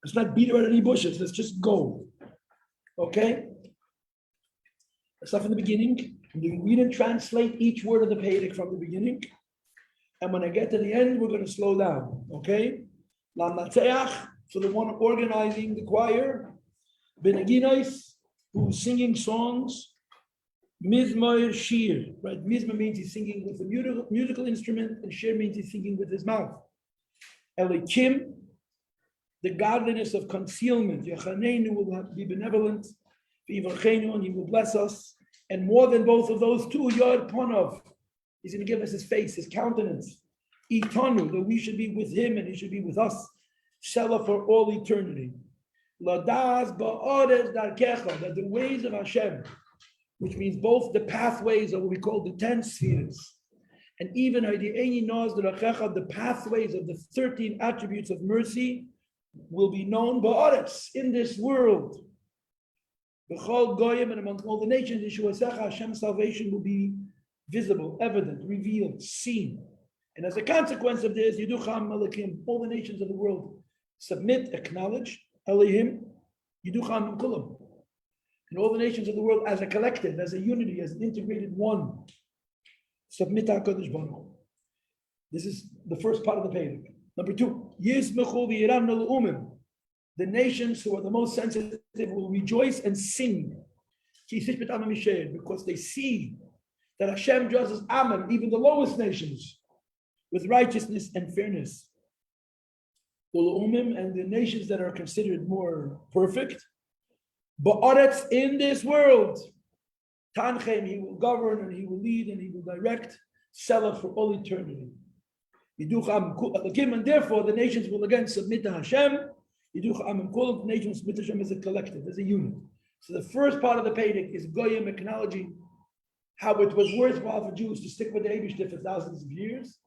Let's not beat around any bushes. Let's just go. Okay? Let's start from the beginning. We didn't translate each word of the Pedic from the beginning. And when I get to the end, we're going to slow down. Okay? Lamnatzeach, for the one organizing the choir. Beneginos, who's singing songs. Mizmoir Shir, right? Mizmoir means he's singing with a musical instrument, and Shir means he's singing with his mouth. Elikim, the godliness of concealment. Yachanenu will be benevolent. V'yivarchenu, and he will bless us. And more than both of those two, Yod Ponov, he's going to give us his face, his countenance. Itanu, that we should be with him and he should be with us. Shelah for all eternity. Ladas ba'odes darkecha, that the ways of Hashem, which means both the pathways of what we call the 10 spheres, and even the pathways of the 13 attributes of mercy will be known ba'oretz, in this world. B'chol goyim, and among all the nations, Yeshuasecha, Hashem's salvation will be visible, evident, revealed, seen. And as a consequence of this, Yiducham Malakim, all the nations of the world submit, acknowledge, Elohim, Yiducham Kulam. And all the nations of the world as a collective, as a unity, as an integrated one, submit HaKadosh Baruch Hu. This is the first part of the Pedic. Number 2, Yismechu v'yiram l'umim. The nations who are the most sensitive will rejoice and sing. Because they see that Hashem judges Amam, even the lowest nations, with righteousness and fairness. And the nations that are considered more perfect, Ba'aretz, in this world, Tanchem, he will govern and he will lead and he will direct, Selah for all eternity. And therefore the nations will again submit to Hashem. The nations will submit to Hashem as a collective, as a unit. So the first part of the Pedic is Goyim acknowledging how it was worthwhile for Jews to stick with the Eibishter for thousands of years.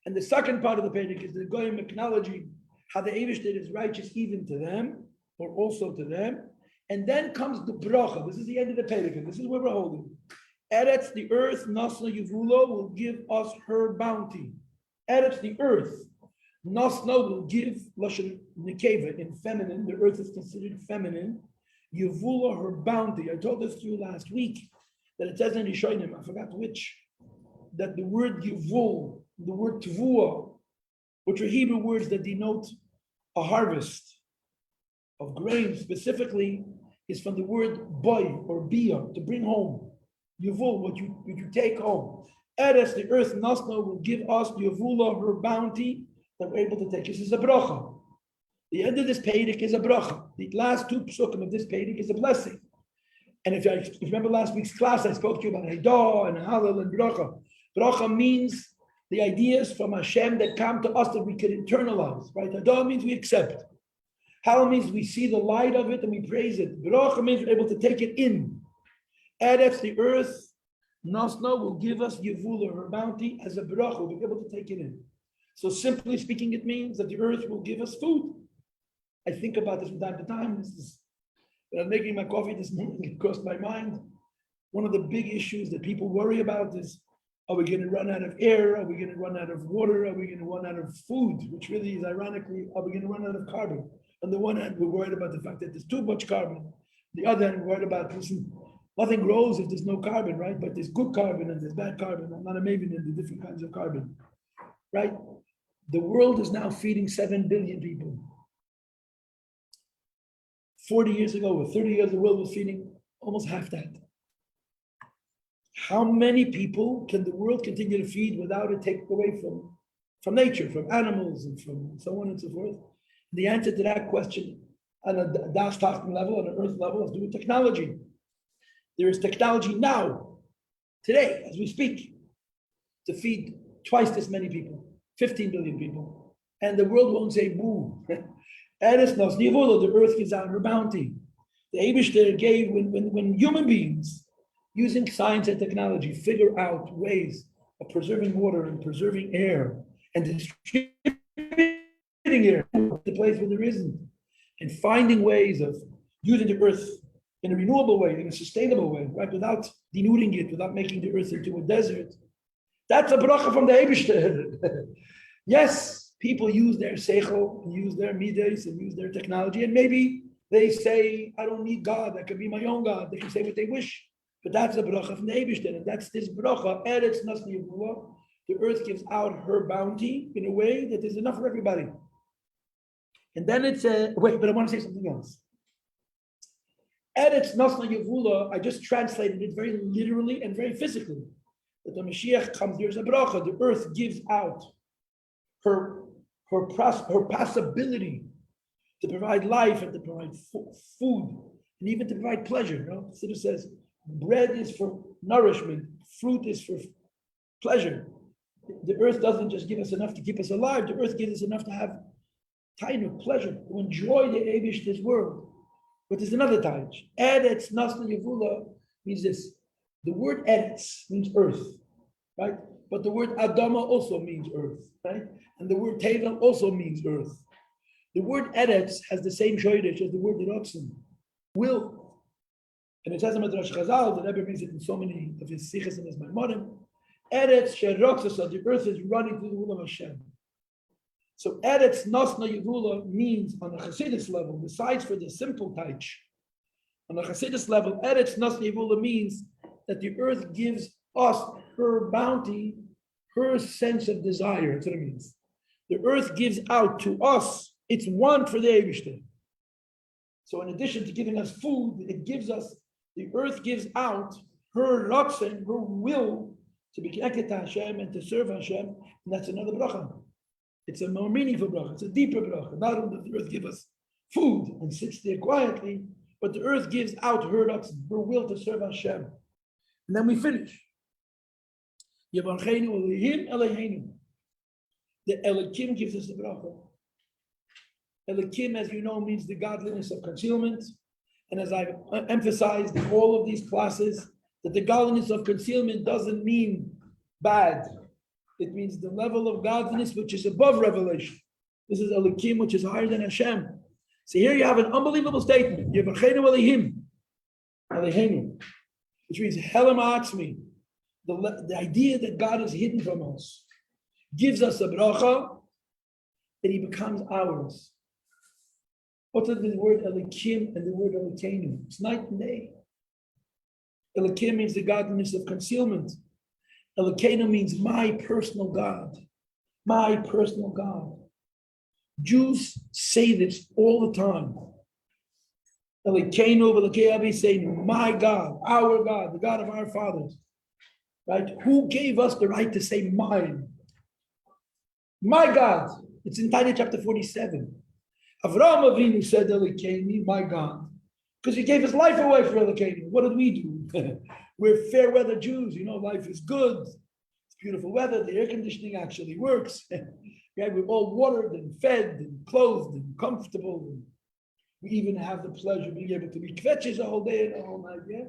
And the second part of the Pedic is the Goyim acknowledging how the Eibishter is righteous even to them, or also to them. And then comes the bracha. This is the end of the Pedic, and this is where we're holding. Eretz, the earth, Nasna Yivula, will give us her bounty. Eretz, the earth. Nasna will give, Lashon Nekeva, in feminine, the earth is considered feminine. Yivula, her bounty. I told this to you last week, that it says in Rishonim, I forgot which, that the word Yivul, the word Tvua, which are Hebrew words that denote a harvest of grain specifically, is from the word boy or bia, to bring home. Yavul, what you take home. Eretz, the earth, Nasna, will give us Yavula, her bounty, that we're able to take. This is a bracha. The end of this Pedic is a bracha. The last 2 psukim of this Pedic is a blessing. And if you remember last week's class, I spoke to you about Haidah and Halal and bracha. Bracha means the ideas from Hashem that come to us that we can internalize, right? Haidah means we accept. Halal means we see the light of it and we praise it. Bracha means we're able to take it in. Eretz, the earth, Nasna, will give us Yevula, her bounty, as a bracha. We'll be able to take it in. So simply speaking, it means that the earth will give us food. I think about this from time to time. When I'm making my coffee this morning, it crossed my mind. One of the big issues that people worry about is, are we going to run out of air? Are we going to run out of water? Are we going to run out of food? Which really is ironically, are we going to run out of carbon? On the one hand, we're worried about the fact that there's too much carbon. On the other hand, we're worried about, listen, nothing grows if there's no carbon, right? But there's good carbon and there's bad carbon. I'm not a maven in the different kinds of carbon, right? The world is now feeding 7 billion people. 40 years ago, or 30 years, the world was feeding almost half that. How many people can the world continue to feed without it taken away from nature, from animals, and from so on and so forth? The answer to that question on a Das Tachten level, on an earth level, has to do with technology. There is technology now, today, as we speak, to feed twice this many people, 15 billion people. And the world won't say boo. The earth gives out her bounty. The Eibishter gave, when human beings, using science and technology, figure out ways of preserving water and preserving air and distributing air to the place where there isn't, and finding ways of using the earth in a renewable way, in a sustainable way, right, without denuding it, without making the earth into a desert. That's a bracha from the Eibishter. Yes, people use their seichel, and use their midas, and use their technology, and maybe they say, I don't need God, I can be my own God. They can say what they wish. But that's a bracha from the Eibishter, and that's this bracha, Eretz Nasli Yevula. The earth gives out her bounty in a way that there's enough for everybody. And then it's wait, but I want to say something else. Eretz Nasli Yevula, I just translated it very literally and very physically. That the Mashiach comes, there's a bracha, the earth gives out her possibility to provide life and to provide food and even to provide pleasure. You know, Siddur says, bread is for nourishment, fruit is for pleasure. The earth doesn't just give us enough to keep us alive, the earth gives us enough to have time of pleasure, to enjoy the Eibishter's world. But there's another time. Eretz Nasli Yevula means this. The word Eretz means earth, right? But the word Adama also means earth, right? And the word Tevel also means earth. The word Eretz has the same shoydish as the word Rotzen, will. And it says in Midrash Chazal, the Rebbe brings it in so many of his sichos and his maimonim. Eretz sherotzasa, the earth is running through the will of Hashem. So Eretz Nasna Yevula means on a Chassidus level, besides for the simple taich, on a Chassidus level, Eretz Nasna Yevula means that the earth gives us her bounty, her sense of desire. That's what it means. The earth gives out to us its want for the Eibishter. So in addition to giving us food, it gives us, the earth gives out her ratzon, her will to be connected to Hashem and to serve Hashem, and that's another bracha. It's a more meaningful bracha, it's a deeper bracha. Not only does the earth give us food and sits there quietly, but the earth gives out her ratzon, her will to serve Hashem. And then we finish. Yevarcheinu Elohim Eloheinu. The Elohim gives us the bracha. Elohim, as you know, means the godliness of concealment. And as I've emphasized in all of these classes, that the godliness of concealment doesn't mean bad. It means the level of godliness which is above revelation. This is Elohim, which is higher than Hashem. So here you have an unbelievable statement. Yevarcheinu Elohim Eloheinu, which means Helam Atzmi. The idea that God is hidden from us gives us a bracha that he becomes ours. What's the word Elikim and the word Elokeinu? It's night and day. Elikim means the godliness of concealment. Elokeinu means my personal God. My personal God. Jews say this all the time. Elokeinu v'Elokei Aviseinu, my God, our God, the God of our fathers. Right? Who gave us the right to say mine? My God. It's in Tanya chapter 47. Avraham Avinu said Elokeinu, my God, because he gave his life away for Elokeinu. What did we do? We're fair weather Jews. You know, life is good. It's beautiful weather. The air conditioning actually works. Yeah, we're all watered and fed and clothed and comfortable. And we even have the pleasure of being able to be kvetches a whole day and a whole night. Yeah.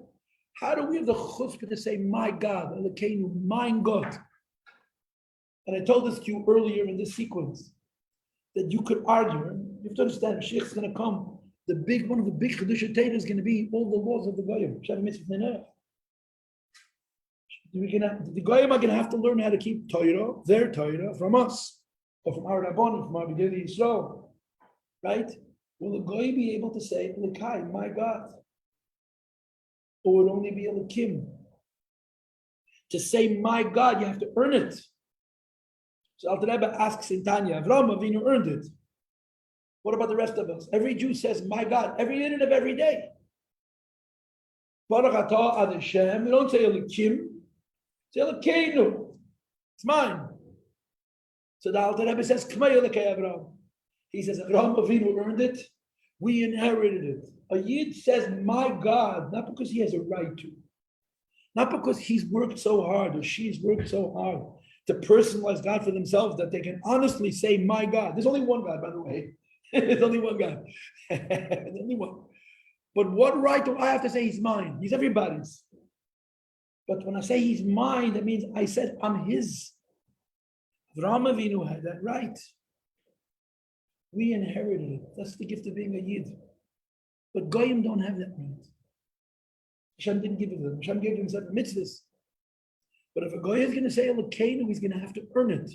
How do we have the chutzpah to say, my God, Elokeinu, mine God? And I told this to you earlier in this sequence, that you could argue, you have to understand, Mashiach is going to come, one of the big Chiddushei Torah is going to be all the laws of the Goyim. The Goyim are going to have to learn how to keep Torah, their Torah, from us, or from our Rabbanim, from our B'dei Yisrael, right? Will the Goyim be able to say, Elokai, my God? Or would only be Elokim? To say, my God, you have to earn it. So Alter Rebbe asks in Tanya, Avraham Avinu earned it. What about the rest of us? Every Jew says, my God, every minute of every day. Baruch atah ad Hashem. We don't say Elokim. Say Elokeinu. It's mine. So the Alter Rebbe says, K'may Elokei Avraham. He says, Avraham Avinu earned it. We inherited it. A Yid says, my God, not because he has a right to. Not because he's worked so hard or she's worked so hard to personalize God for themselves that they can honestly say, my God. There's only one God, by the way. There's only one God. There's only one. But what right do I have to say he's mine? He's everybody's. But when I say he's mine, that means I said I'm his. Avraham Avinu had that right. We inherited it. That's the gift of being a Yid. But Goyim don't have that right. Hashem didn't give it to them. Hashem gave them certain mitzvahs. But if a Goy is going to say Elokeinu, he's going to have to earn it.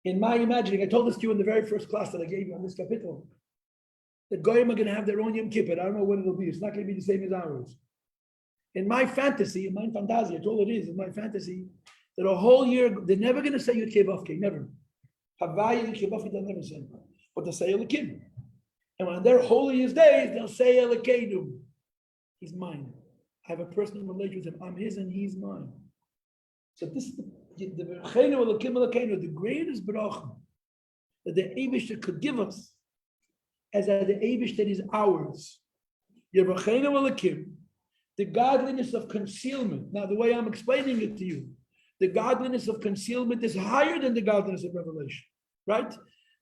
In my imagining, I told this to you in the very first class that I gave you on this capital, that Goyim are going to have their own Yom Kippur. I don't know what it'll be. It's not going to be the same as ours. In my fantasy, in my fantasy, it's all it is, in my fantasy, that a whole year, they're never going to say Yud Kei Vav Kei, never. Havaya Yud Kei Vav Kei, they'll never say. But they'll say Elokim. And on their holiest days, they'll say Elokeinu. He's mine. I have a personal relationship with him. I'm his and he's mine. So this is the greatest bracha that the Eibishter could give us, as that the Eibishter is ours. Yerachenu Elokim, the godliness of concealment. Now, the way I'm explaining it to you, the godliness of concealment is higher than the godliness of revelation, right?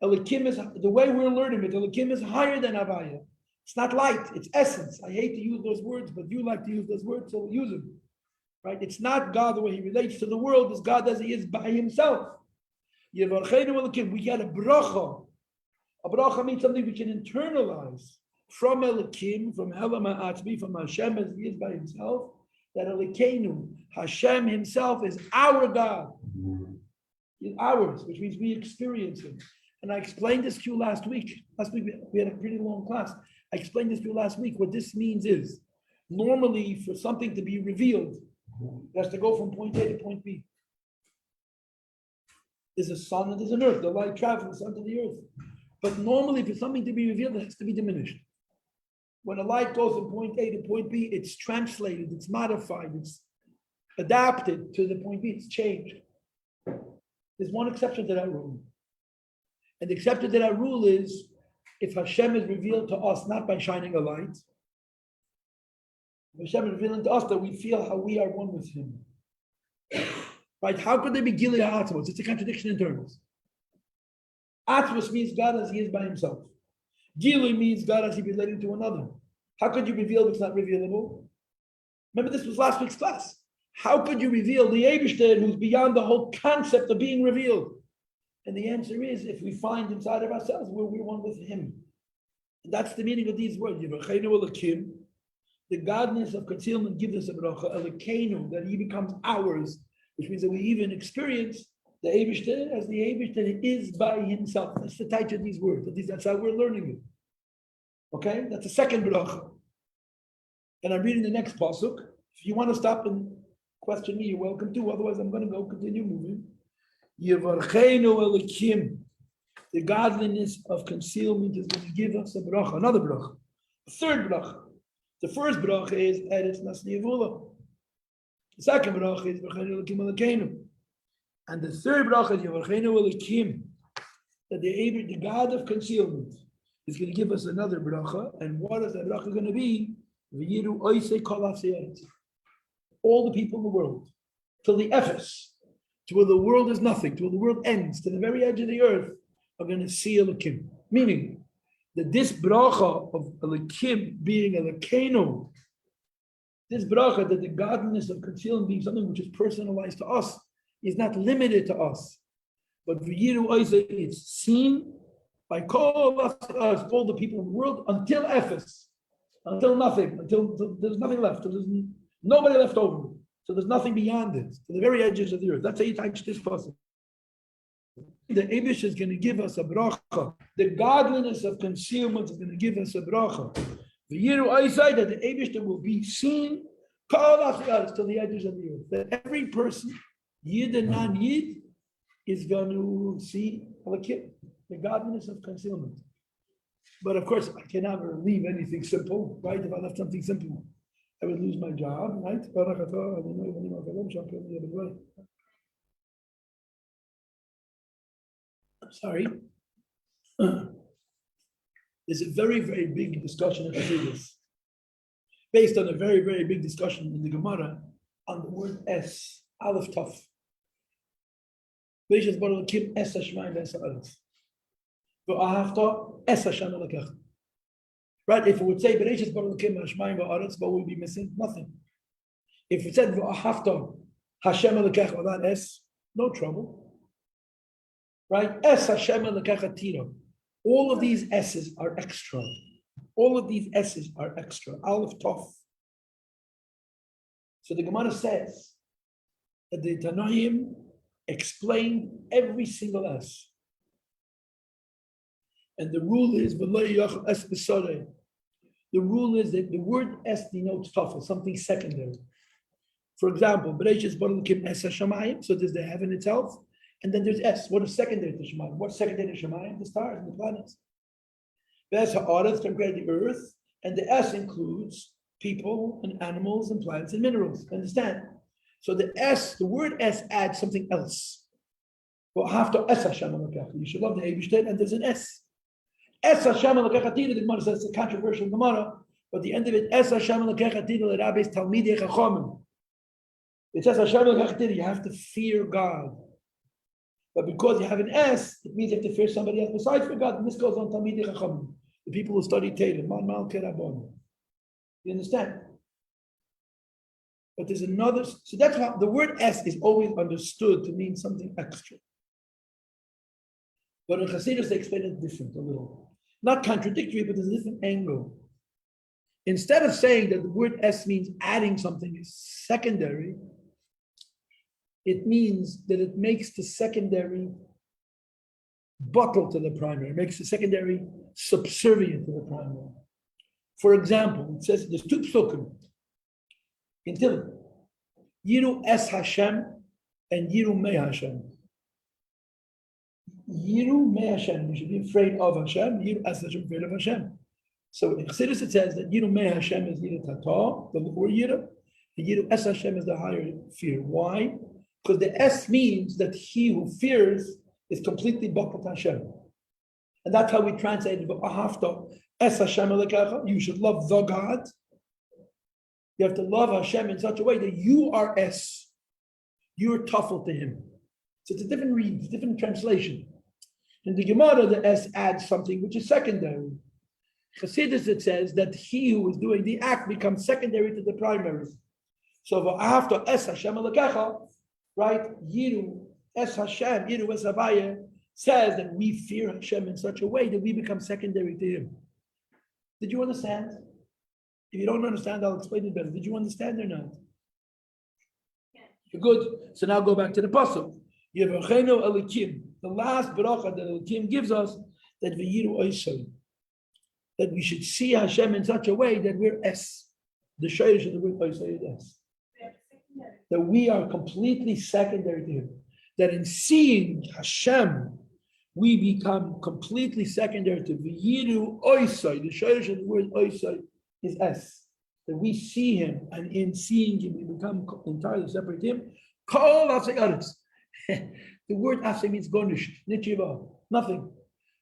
Elokim is, the way we're learning it, Elokim is higher than Havaya. It's not light, it's essence. I hate to use those words, but you like to use those words, so we'll use them. Right? It's not God the way he relates to the world, it's God as he is by himself. We get a bracha. A bracha means something we can internalize from Elokim, from Elama Atzmi, from Hashem as he is by himself, that Elokeinu, Hashem himself is our God. He's ours, which means we experience him. And I explained this to you last week. Last week we had a pretty long class. I explained this to you last week. What this means is, normally for something to be revealed, it has to go from point A to point B. There's a sun and there's an earth. The light travels from the sun to the earth. But normally for something to be revealed, it has to be diminished. When a light goes from point A to point B, it's translated, it's modified, it's adapted to the point B, it's changed. There's one exception to that rule. And the exception to that rule is if Hashem is revealed to us not by shining a light, Hashem is revealing to us that we feel how we are one with him. Right? How could there be Gilui Atzmos? It's a contradiction in terms. Atzmos means God as he is by himself. Gilui means God as he relating to another. How could you reveal if it's not revealable? Remember, this was last week's class. How could you reveal the Eibishter who's beyond the whole concept of being revealed? And the answer is, if we find inside of ourselves where we're one with him. And that's the meaning of these words. Yerachenu Elokim, the godness of concealment gives us a bracha, Elokeinu, that he becomes ours, which means that we even experience the Eibishter as the Eibishter is by himself. That's the title of these words. That's how we're learning it. Okay? That's the second bracha. And I'm reading the next pasuk. If you want to stop and question me, you're welcome to. Otherwise, I'm going to go continue moving. Yevarcheinu Elokim, the godliness of concealment is going to give us a bracha, another bracha, a third bracha. The first bracha is Eretz Nasni Yevula. The second bracha is Yevarcheinu Elokim Elokeinu. And the third bracha is Yevarcheinu Elokim, that the God of concealment is going to give us another bracha. And what is that bracha going to be? V'yiru oisei kol ha'se'eretz. All the people in the world, till the Ephes, to where the world is nothing, to where the world ends, to the very edge of the earth, are going to see Elokim. Meaning that this bracha of Elokim being Elokeinu, this bracha, that the godliness of concealing being something which is personalized to us, is not limited to us. But v'yiru oisei, it's seen by all the people in the world until Ephes, until nothing, until there's nothing left, until there's nobody left over. So there's nothing beyond it, to the very edges of the earth. That's how you touch this person. The Eibush is going to give us a bracha. The godliness of concealment is going to give us a bracha. The Yiru Aisai, that the Eibush will be seen to the edges of the earth. That every person, Yid and non-Yid, is going to see the godliness of concealment. But of course, I can never leave anything simple, right? If I left something simple, I would lose my job, right? I'm sorry. There's a very, very big discussion in Shavuos, based on a very, very big discussion in the Gemara on the word es, aleph taf. Beishas Baruch Kim es hashmayim es haaretz. V'ahavta es Hashem elokech. Right? If it would say Beishas Baruch Kim hashmayim v'haaretz, what would be missing? Nothing. If it said v'ahavta Hashem elokech without es, no trouble. Right? Es Hashem elokech atira. All of these S's are extra. All of these S's are extra. Aleph Tov. So the Gemara says that the Tanoim explained every single S. And the rule is the rule is that the word es denotes tafel, something secondary. For example, so there's the heaven itself, and then there's es. What is secondary to Shemayim? What's secondary to Shemayim? The stars and the planets. There's ha'aretz, the earth, and the es includes people and animals and plants and minerals. Understand? So the es, the word es adds something else. Well, after es Hashem Elokecha, you should love the Eibishter, and there's an es. Es Hashem Elokecha Tira, the Gemara says it's a controversial Gemara, but the end of it, Es Hashem Elokecha Tira, the Rabbi's Talmidei Chachamim. It says Hashem Elokecha Tira, you have to fear God. But because you have an S, it means you have to fear somebody else besides for God. And this goes on Talmidei Chachamim, the people who study Taylor, Man Mal Kerabon. You understand? But there's another, so that's how the word S is always understood to mean something extra. But in Hasidus, they explain it different a little. Not contradictory, but there's a different angle. Instead of saying that the word S means adding something is secondary, it means that it makes the secondary buckle to the primary, it makes the secondary subservient to the primary. For example, it says there's two psukim in Tehillim. Yiru es Hashem and Yiru me Hashem. Yiru me Hashem, you should be afraid of Hashem. Yiru es Hashem, afraid of Hashem. So in Chassidus it says that Yiru me Hashem is Yiru Tata, the lower Yiru, and Yiru es Hashem is the higher fear. Why? Because the S means that he who fears is completely buckled to Hashem. And that's how we translate it. Es Hashem Elokecha, you should love the God. You have to love Hashem in such a way that you are S. You're tuffle to him. So it's a different read, it's a different translation. In the Gemara, the S adds something which is secondary. Chassidus, it says that he who is doing the act becomes secondary to the primary. So after Es Hashem Elokecha, right? Yiru Es Hashem, Yiru Es Havaya says that we fear Hashem in such a way that we become secondary to him. Did you understand? If you don't understand, I'll explain it better. Did you understand or not? Yeah. Good. So now go back to the pasuk. Yevochenu Elikim. The last bracha that Elikim gives us, that v'yiru oisai, that we should see Hashem in such a way that we're es. The shayrish of the word oisai is es. That we are completely secondary to him. That in seeing Hashem, we become completely secondary to v'yiru oisai. The shayrish of the word oisai is S, that we see him, and in seeing him, we become entirely separate to him. Kol afsei. The word afsei means gonish, nichiva, nothing.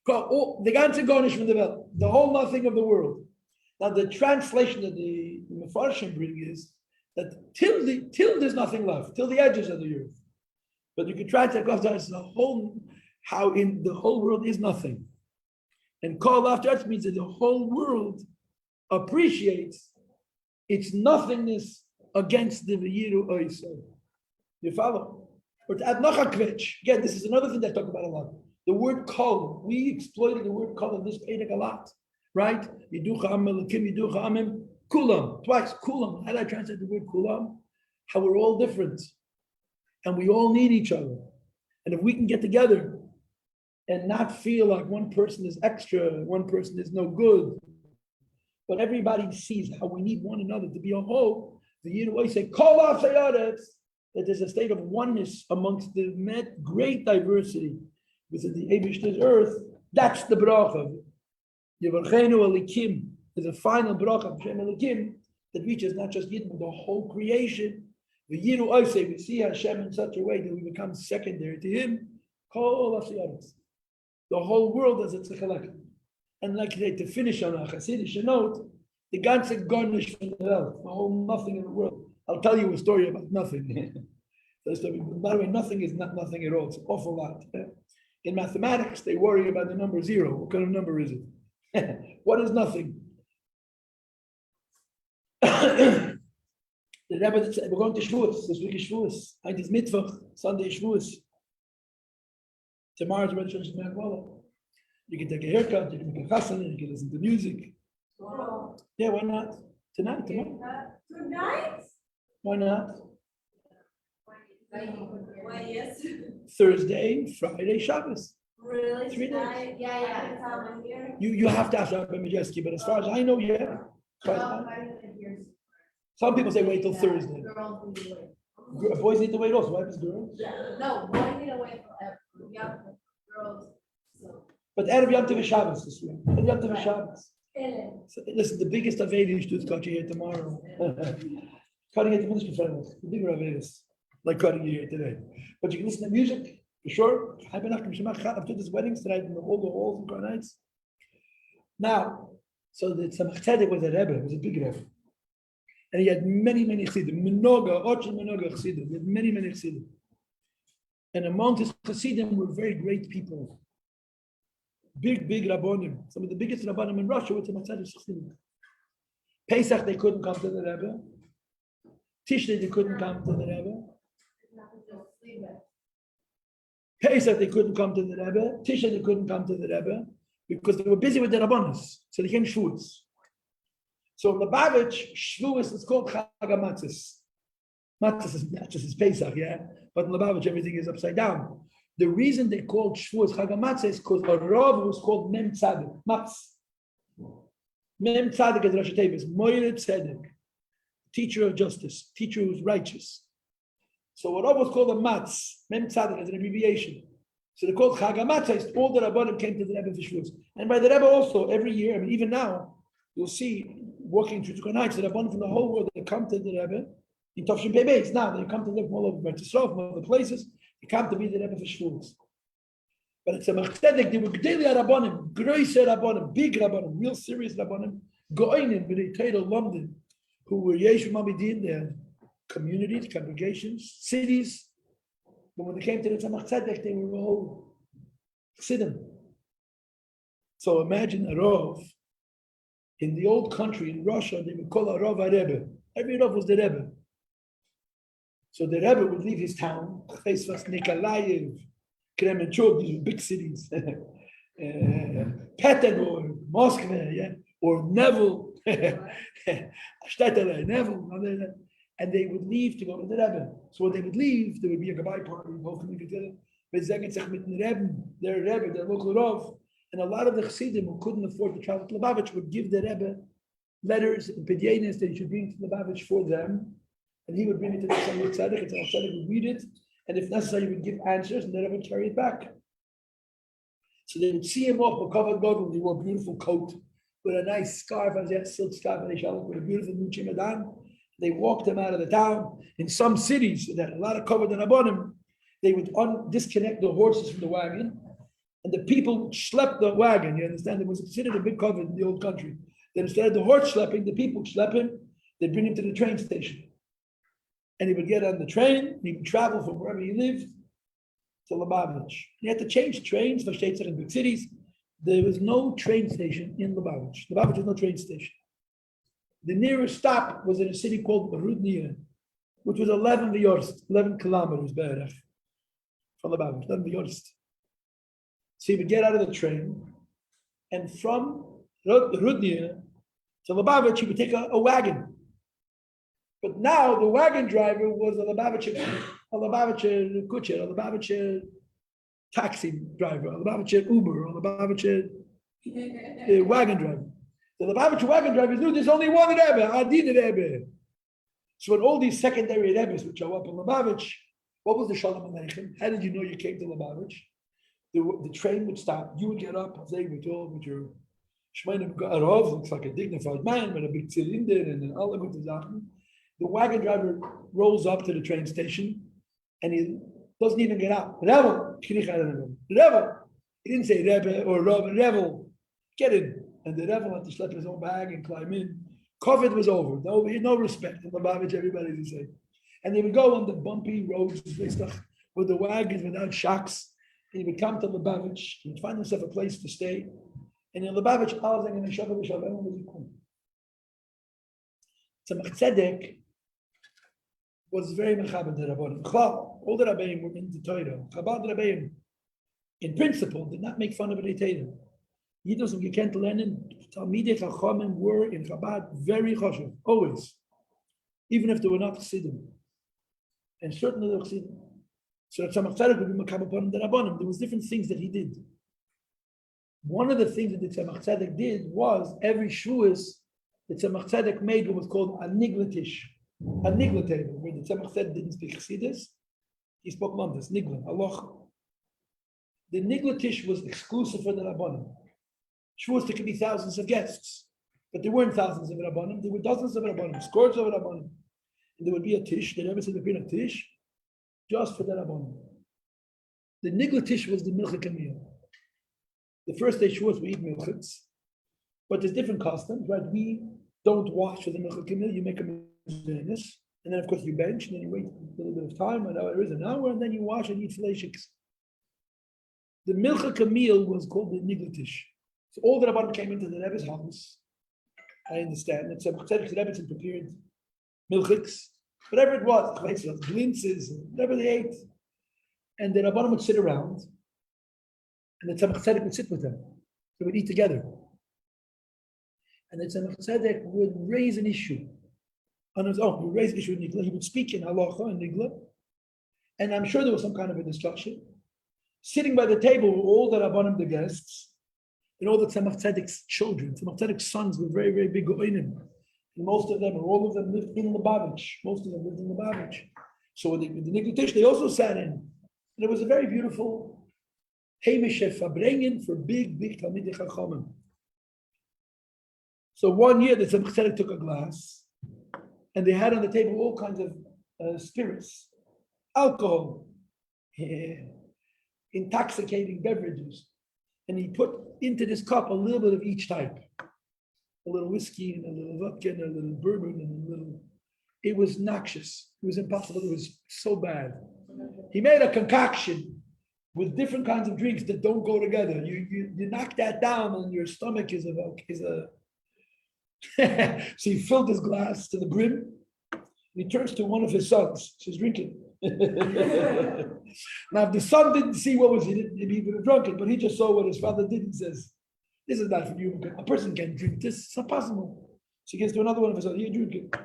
The ganze gonish from the belt, the whole nothing of the world. Now the translation that the Mefarshim bring is that till there's nothing left, till the edges of the earth. But you can translate as the whole, how in the whole world is nothing. And kol after means that the whole world appreciates its nothingness against the V'yiru Oisai. You follow? Or to add Nachakvich. Again, this is another thing that I talk about a lot. The word kol. We exploited the word kol in this Pedic a lot. Right? Yiducha am Elokim, Yiducha amim, kulam. Twice, kulam. How do I translate the word kulam? How we're all different. And we all need each other. And if we can get together and not feel like one person is extra, one person is no good, but everybody sees how we need one another to be a whole. The Yiddish say, "Call off that there's a state of oneness amongst the great diversity within the Eibishter's earth. That's the bracha. Yevarchenu Elikim is a final bracha of Hashem Elikim that reaches not just Yidden, but the whole creation. The Yiddish say we see Hashem in such a way that we become secondary to Him. Call off the whole world as a collective. And like to finish on a Hasidic note, the ganze garnish from the world, the whole nothing in the world. I'll tell you a story about nothing. By the way, nothing is not nothing at all. It's an awful lot. In mathematics, they worry about the number 0. What kind of number is it? What is nothing? The Rebbe said, we're going to Shavuos. This week is Shavuos. It is Mittwoch. Sunday is Shavuos. Tomorrow's Red Church Magwala. You can take a haircut, you can make a chassan, you can listen to music. Tomorrow. Yeah, why not? Tonight, tomorrow. Tonight? Why not? Why yes? Thursday, Friday, Shabbos. Really? 3 days. Yeah. You have to ask Rabbi Majeski, but as far as I know, yeah. Some people say wait till Thursday. Boys need to wait also. What happens, girls? No, boys need to wait forever. Yeah, girls. So. But Erev Yom Tov is Shabbos this year. Erev Yom Tov is Shabbos. So, listen, the biggest Avedi is doing cutting here tomorrow. Cutting it to ministry friends. The bigger Avedis, like cutting you here today. But you can listen to music, for sure. I've done this weddings tonight in all the halls and Crown Heights. Now, so the Tzemach Tzedek was a Rebbe, was a big Rebbe. And he had many Chassidim. Menoga Chassidim. He had many Chassidim. And among his Chassidim were very great people. Big Rabbonim. Some of the biggest Rabbonim in Russia were Tzemach Tzedek's Chassidim. Pesach, they couldn't come to the Rebbe. Tishrei, they couldn't come to the Rebbe. Pesach, they couldn't come to the Rebbe. Tishrei, they couldn't come to the Rebbe because they were busy with the Rabbonis. So they came Shavuos. So in Lubavitch, Shavuos is called Chag HaMatzos. Matzos is not just Pesach, yeah? But in Lubavitch, everything is upside down. The reason they called Shavuos Chag HaMatzos is because a Rav was called Mem Tzaddik, Matz. Mem Tzaddik is Rosh Tevis, Moire Tzedek, teacher of justice, teacher who's righteous. So a Rav was called a Matz, Mem Tzaddik is an abbreviation. So they called Chag HaMatzos. All the Rabbanim came to the Rebbe for Shavuos. And by the Rebbe also, every year, I mean, even now, you'll see, walking through Crown Heights, the Rabbanim from the whole world, they come to the Rebbe in Tofshin Pei Beis. Now, they come to live from all over Bertisrov, from other places. They come to be the Rebbe for Shavuos. But it's a Tzedek, they were Gdeli Rabbanim, Groiser Rabbanim, big Rabbanim, real serious Rabbanim, Goinim, B'nei Torah, London, who were Yeshu Mamidin, their communities, congregations, cities. But when they came to the Tzemach Tzedek, they were all Chassidim. So imagine a Rav. In the old country, in Russia, they would call a Rav a Rebbe. Every Rav was the Rebbe. So the Rebbe would leave his town, Chesvas, Nikolaev, Kremenchuk, these were big cities, Peterborough, Moscow, yeah, or Neville, Stetler, Neville, and they would leave to go to the Rebbe. So when they would leave, there would be a goodbye party, both coming together. Their Rebbe, their local Rav. And a lot of the Chassidim who couldn't afford to travel to Lubavitch would give the Rebbe letters and pidyanis that he should bring to Lubavitch for them. And he would bring it to the Tzemach Tzedek, and Tzemach Tzedek would read it. And if necessary, he would give answers, and the Rebbe would carry it back. So they would see him off, but covered Gogol, he wore a beautiful coat with a nice scarf, as a silk scarf, and with a beautiful new chimadan. They walked him out of the town. In some cities that had a lot of covered and abonim, they would disconnect the horses from the wagon. And the people schlepped the wagon, you understand? It was considered a big cover in the old country. Then instead of the horse schlepping, the people schlepp him, they'd bring him to the train station. And he would get on the train, he would travel from wherever he lived to Lubavitch. He had to change trains for states in big cities. There was no train station in Lubavitch. Lubavitch was no train station. The nearest stop was in a city called Rudnia, which was 11 kilometers from Lubavitch, 11 vyorst. So he would get out of the train, and from Rudnia to Lubavitch, he would take a wagon. But now the wagon driver was a Lubavitcher kutcher, a Lubavitcher taxi driver, a Lubavitcher Uber, a Lubavitcher wagon driver. The Lubavitcher wagon drivers knew there's only one Rebbe, Adin Rebbe. So when all these secondary Rebbes would show up in Lubavitch, what was the Shalom Aleichem? How did you know you came to Lubavitch? The train would stop. You would get up, they would talk with your Shmeinim Ga'arov, looks like a dignified man with a big cylinder and all the good Sachen. The wagon driver rolls up to the train station and he doesn't even get out. Revel, Revel. He didn't say Rebbe or Rav, Revel. Get in. And the Revel had to schlep his own bag and climb in. COVID was over. No respect. In Lubavitch, everybody's the same. And they would go on the bumpy roads with the wagons without shocks. And he would come to Lubavitch. He would find himself a place to stay. And in Lubavitch, everyone was equal. Tzemach Tzedek was very mechaber the Rabbanim. All the Rabbanim were in the Torah. Chabad Rabbanim, in principle, did not make fun of the Torah. Yidus and Gekent Lenin, Talmidei Chachamim were in Chabad very chashuv, always, even if they were not Chassidim. And certainly the Chassidim. So that Tzemach Tzedek would be makabel upon the Rabbanim. There was different things that he did. One of the things that the Tzemach Tzedek did was every Shavuos, the Tzemach Tzedek made what was called a nigletish, a nigla table, where the Tzemach Tzedek didn't speak Chassidus, he spoke Mandas, nigla, halacha. The nigletish was exclusive for the Rabbanim. Shavuos, there could be thousands of guests, but there weren't thousands of Rabbanim, there were dozens of Rabbanim, scores of Rabbanim. And there would be a tish, the Rebbe said there'd be a tish, just for the Rabbanim. The nigletish was the milchik meal. The first day Shavuos we eat milchits, but there's different customs, right? We don't wash for the milchik meal, you make a mizbenis, and then of course you bench, and then you wait a little bit of time, and there is an hour, and then you wash and eat fleishiks. The milchik meal was called the nigletish. So all the Rabbanim came into the Rebbe's house. I understand that some Tzedek's Rebbe prepared milchiks, whatever it was, glintzes, whatever they ate. And the Rabbanim would sit around, and the Tzemach Tzedek would sit with them. They would eat together. And the Tzemach Tzedek would raise an issue on his own. He would raise an issue in Nigla. He would speak in halacha and Nigla. And I'm sure there was some kind of a discussion. Sitting by the table were all the Rabbanim, the guests, and all the Tzemach Tzedek's children. Tzemach Tzedek's sons were very, very big go'inim. And most of them, or all of them, lived in the Lubavitch. Most of them lived in the Lubavitch. So with the Nigletish, they also sat in. And it was a very beautiful Heimishe Fabrengen for big, big Talmidei Chachamim. So one year, the Tzemach Tzedek took a glass, and they had on the table all kinds of spirits, alcohol, intoxicating beverages. And he put into this cup a little bit of each type. A little whiskey and a little vodka and a little bourbon and a little. It was noxious. It was impossible. It was so bad. He made a concoction with different kinds of drinks that don't go together. You knock that down and your stomach is a So he filled his glass to the brim. And he turns to one of his sons. Says, drink it. Now, if the son didn't see what was in it, maybe he would have drunk it, but he just saw what his father did and says, this is not for you. A person can't drink this. It's not possible. So he gets to another one of his sons, here, drink it. And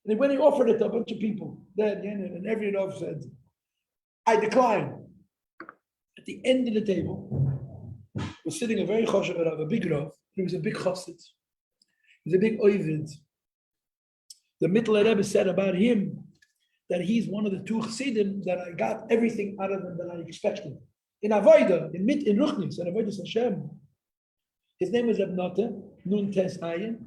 then when he offered it to a bunch of people, and every one said, I decline. At the end of the table was sitting a very choshev Rav, a big Rav. He was a big chassid. He was a big oivid. The Mittler Rebbe said about him that he's one of the two chassidim that I got everything out of him that I expected. In Avodah, in Ruchnis, in Avodah Hashem. His name was Abnata, Nun Tes Ayin.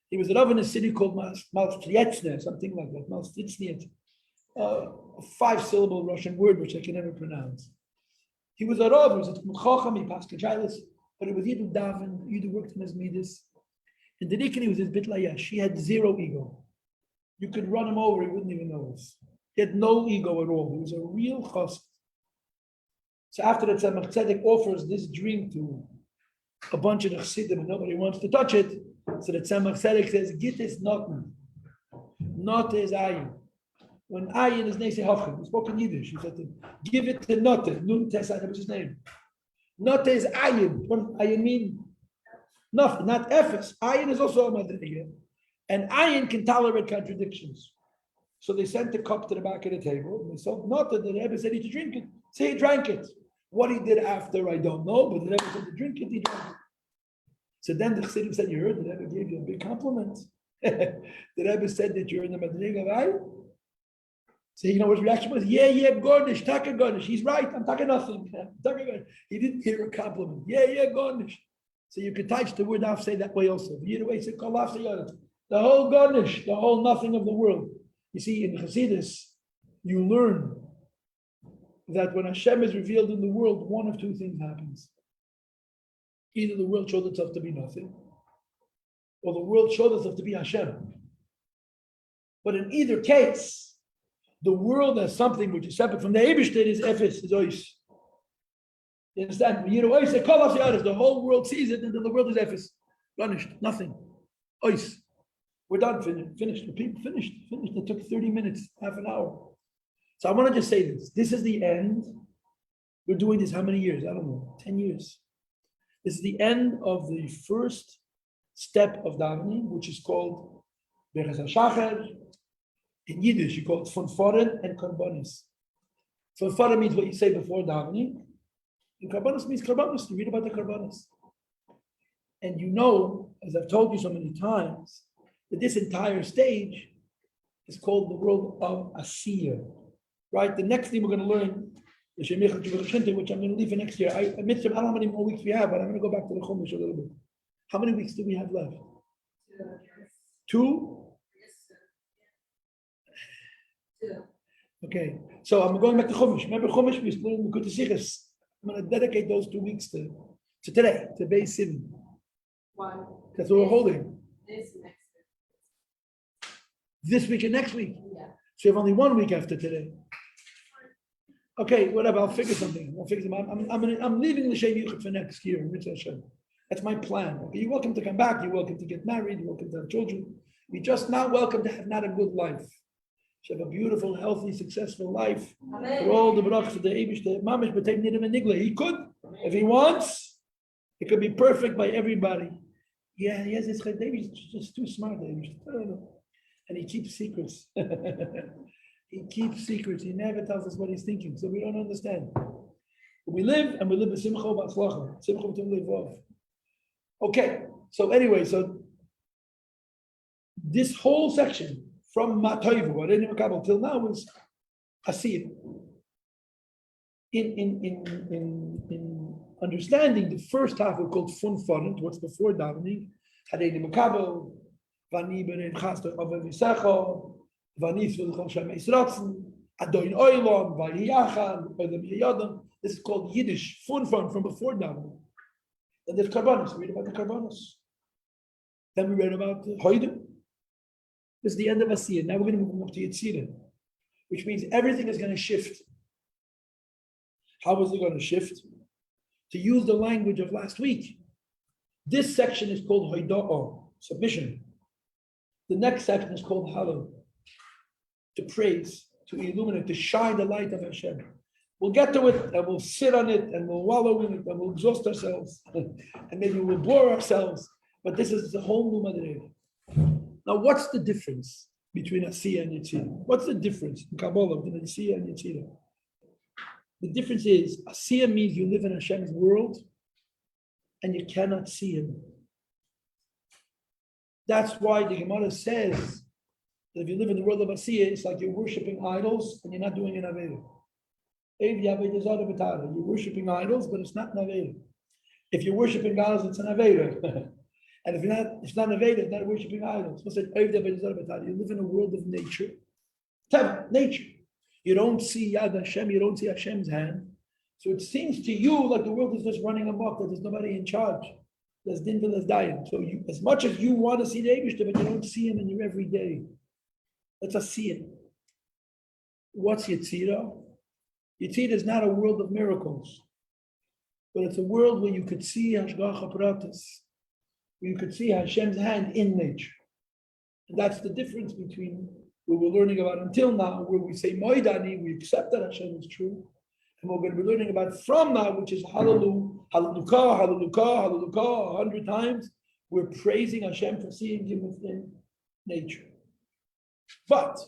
He was a Rav in a city called Malstrietsne, something like that, Malstrietsne. A 5-syllable Russian word which I can never pronounce. He was a Rav, he was a Chacham, he passed Kajalis, but it was Yidu Davin, Yidu worked in his Midas. And the Dikini was his bit layesh. He had zero ego. You could run him over, he wouldn't even notice. He had no ego at all. He was a real chassid. So after the Tzemach Tzedek offers this drink to a bunch of the chassidim and nobody wants to touch it, so the Tzemach Tzedek says, Git is noten. Not is ayin. When ayin is neise hafchen, he spoke in Yiddish. He said, give it to note. Nun tes ayin, that was his name. Note is ayin. What does ayin mean? Nothing, not efes. Ayin is also a madriga. And ayin can tolerate contradictions. So they sent the cup to the back of the table. And they said, not that the Rebbe said he to drink it. So he drank it. What he did after, I don't know, but the Rebbe said to drink it, he drank it. So then the Chassidim said, you heard, the Rebbe gave you a big compliment. The Rebbe said that you're in the Madriga, right? So you know what his reaction was? Yeah, Gornish, Taka Gornish. He's right, I'm talking nothing. He didn't hear a compliment. Yeah, Gornish. So you could touch the word af say that way also. The other way, say Kolaf Sayonat. The whole Gornish, the whole nothing of the world. You see, in Chassidus, you learn that when Hashem is revealed in the world, one of two things happens. Either the world showed itself to be nothing, or the world showed itself to be Hashem. But in either case, the world has something which is separate from the Eibishter is Efes, is Ois. You understand? You know, Ois, they call us the whole world sees it, and then the world is Efes. Vanished, nothing. Ois. We're done, finished. The people finished. It took 30 minutes, half an hour. So I want to just say this. This is the end. We're doing this how many years? I don't know, 10 years. This is the end of the first step of davening, which is called Beres HaShachar. In Yiddish, you call it von Foren and Korbanis. Funfara means what you say before davening. And karbanos means karbanos. You read about the karbanos. And you know, as I've told you so many times, that this entire stage is called the world of Asiyah. Right? The next thing we're going to learn, which I'm going to leave for next year. I don't know how many more weeks we have, but I'm going to go back to the Chumash a little bit. How many weeks do we have left? 2? Okay, so I'm going back to Chumash. Remember Chumash, we learned good to Sichas. I'm going to dedicate those 2 weeks to today, to Beis Sivan. Why? That's what we're holding. This next week. This week and next week. Yeah. So you have only 1 week after today. Okay, whatever. I'll figure something. I'm leaving the Shem Yuchot for next year. That's my plan. Okay, you're welcome to come back. You're welcome to get married. You're welcome to have children. You're just not welcome to have not a good life. You have a beautiful, healthy, successful life. For all the brachas of the Eibush, the Mamish B'Tei Nidim and Nigla. He could, if he wants, it could be perfect by everybody. Yeah, he has this Eibush, just too smart. Eibush. I don't know. And he keeps secrets. He keeps secrets. He never tells us what he's thinking, so we don't understand. We live with Simcha B'Atzlacha. Simcha B'Atzlacha. Okay, so anyway, so this whole section from Matoivu, Areni Makabel, till now is Asiyah. In understanding the first half, we called Funfarent, what's before davening, Areni Makabel, Vani Beren Chaster of Visecho, Vanis Vilchon Shem Esratzen, Adoin Oilon, Vayiyachan, Oilem Yadam. This is called Yiddish, Funfarent from before davening. And there's Karbanos. We read about the Karbanos. Then we read about Hoidim. This is the end of Asiyah. Now we're going to move up to Yetzirah, which means everything is going to shift. How is it going to shift? To use the language of last week, this section is called Hoida'ah, submission. The next section is called Halal, to praise, to illuminate, to shine the light of Hashem. We'll get to it and we'll sit on it and we'll wallow in it and we'll exhaust ourselves and maybe we'll bore ourselves. But this is the whole new Madrega. Now, what's the difference between Asiyah and Yetzirah? What's the difference in Kabbalah between Asiyah and Yetzirah? The difference is Asiyah means you live in Hashem's world and you cannot see Him. That's why the Gemara says that if you live in the world of Asiyah, it's like you're worshiping idols and you're not doing an Aveda. You're worshiping idols, but it's not an Aveda. If you're worshiping idols, it's an Aveda. And if it's not an Aveda, it's not worshiping idols. You live in a world of nature. Nature. You don't see Yad Hashem, you don't see Hashem's hand. So it seems to you like the world is just running amok, that there's nobody in charge. There's Dindal, there's Dayan. So you, as much as you want to see the Eibishter, but you don't see him in your everyday. That's Asiyah. What's Yetzirah? Yetzirah is not a world of miracles, but it's a world where you could see Hashgacha Pratis, where you could see Hashem's hand in nature. And that's the difference between what we're learning about until now, where we say Moidani, we accept that Hashem is true, and what we're going to be learning about from now, which is Hallelujah, Hallelujah, Hallelujah, Hallelujah, 100 times. We're praising Hashem for seeing Him within nature. But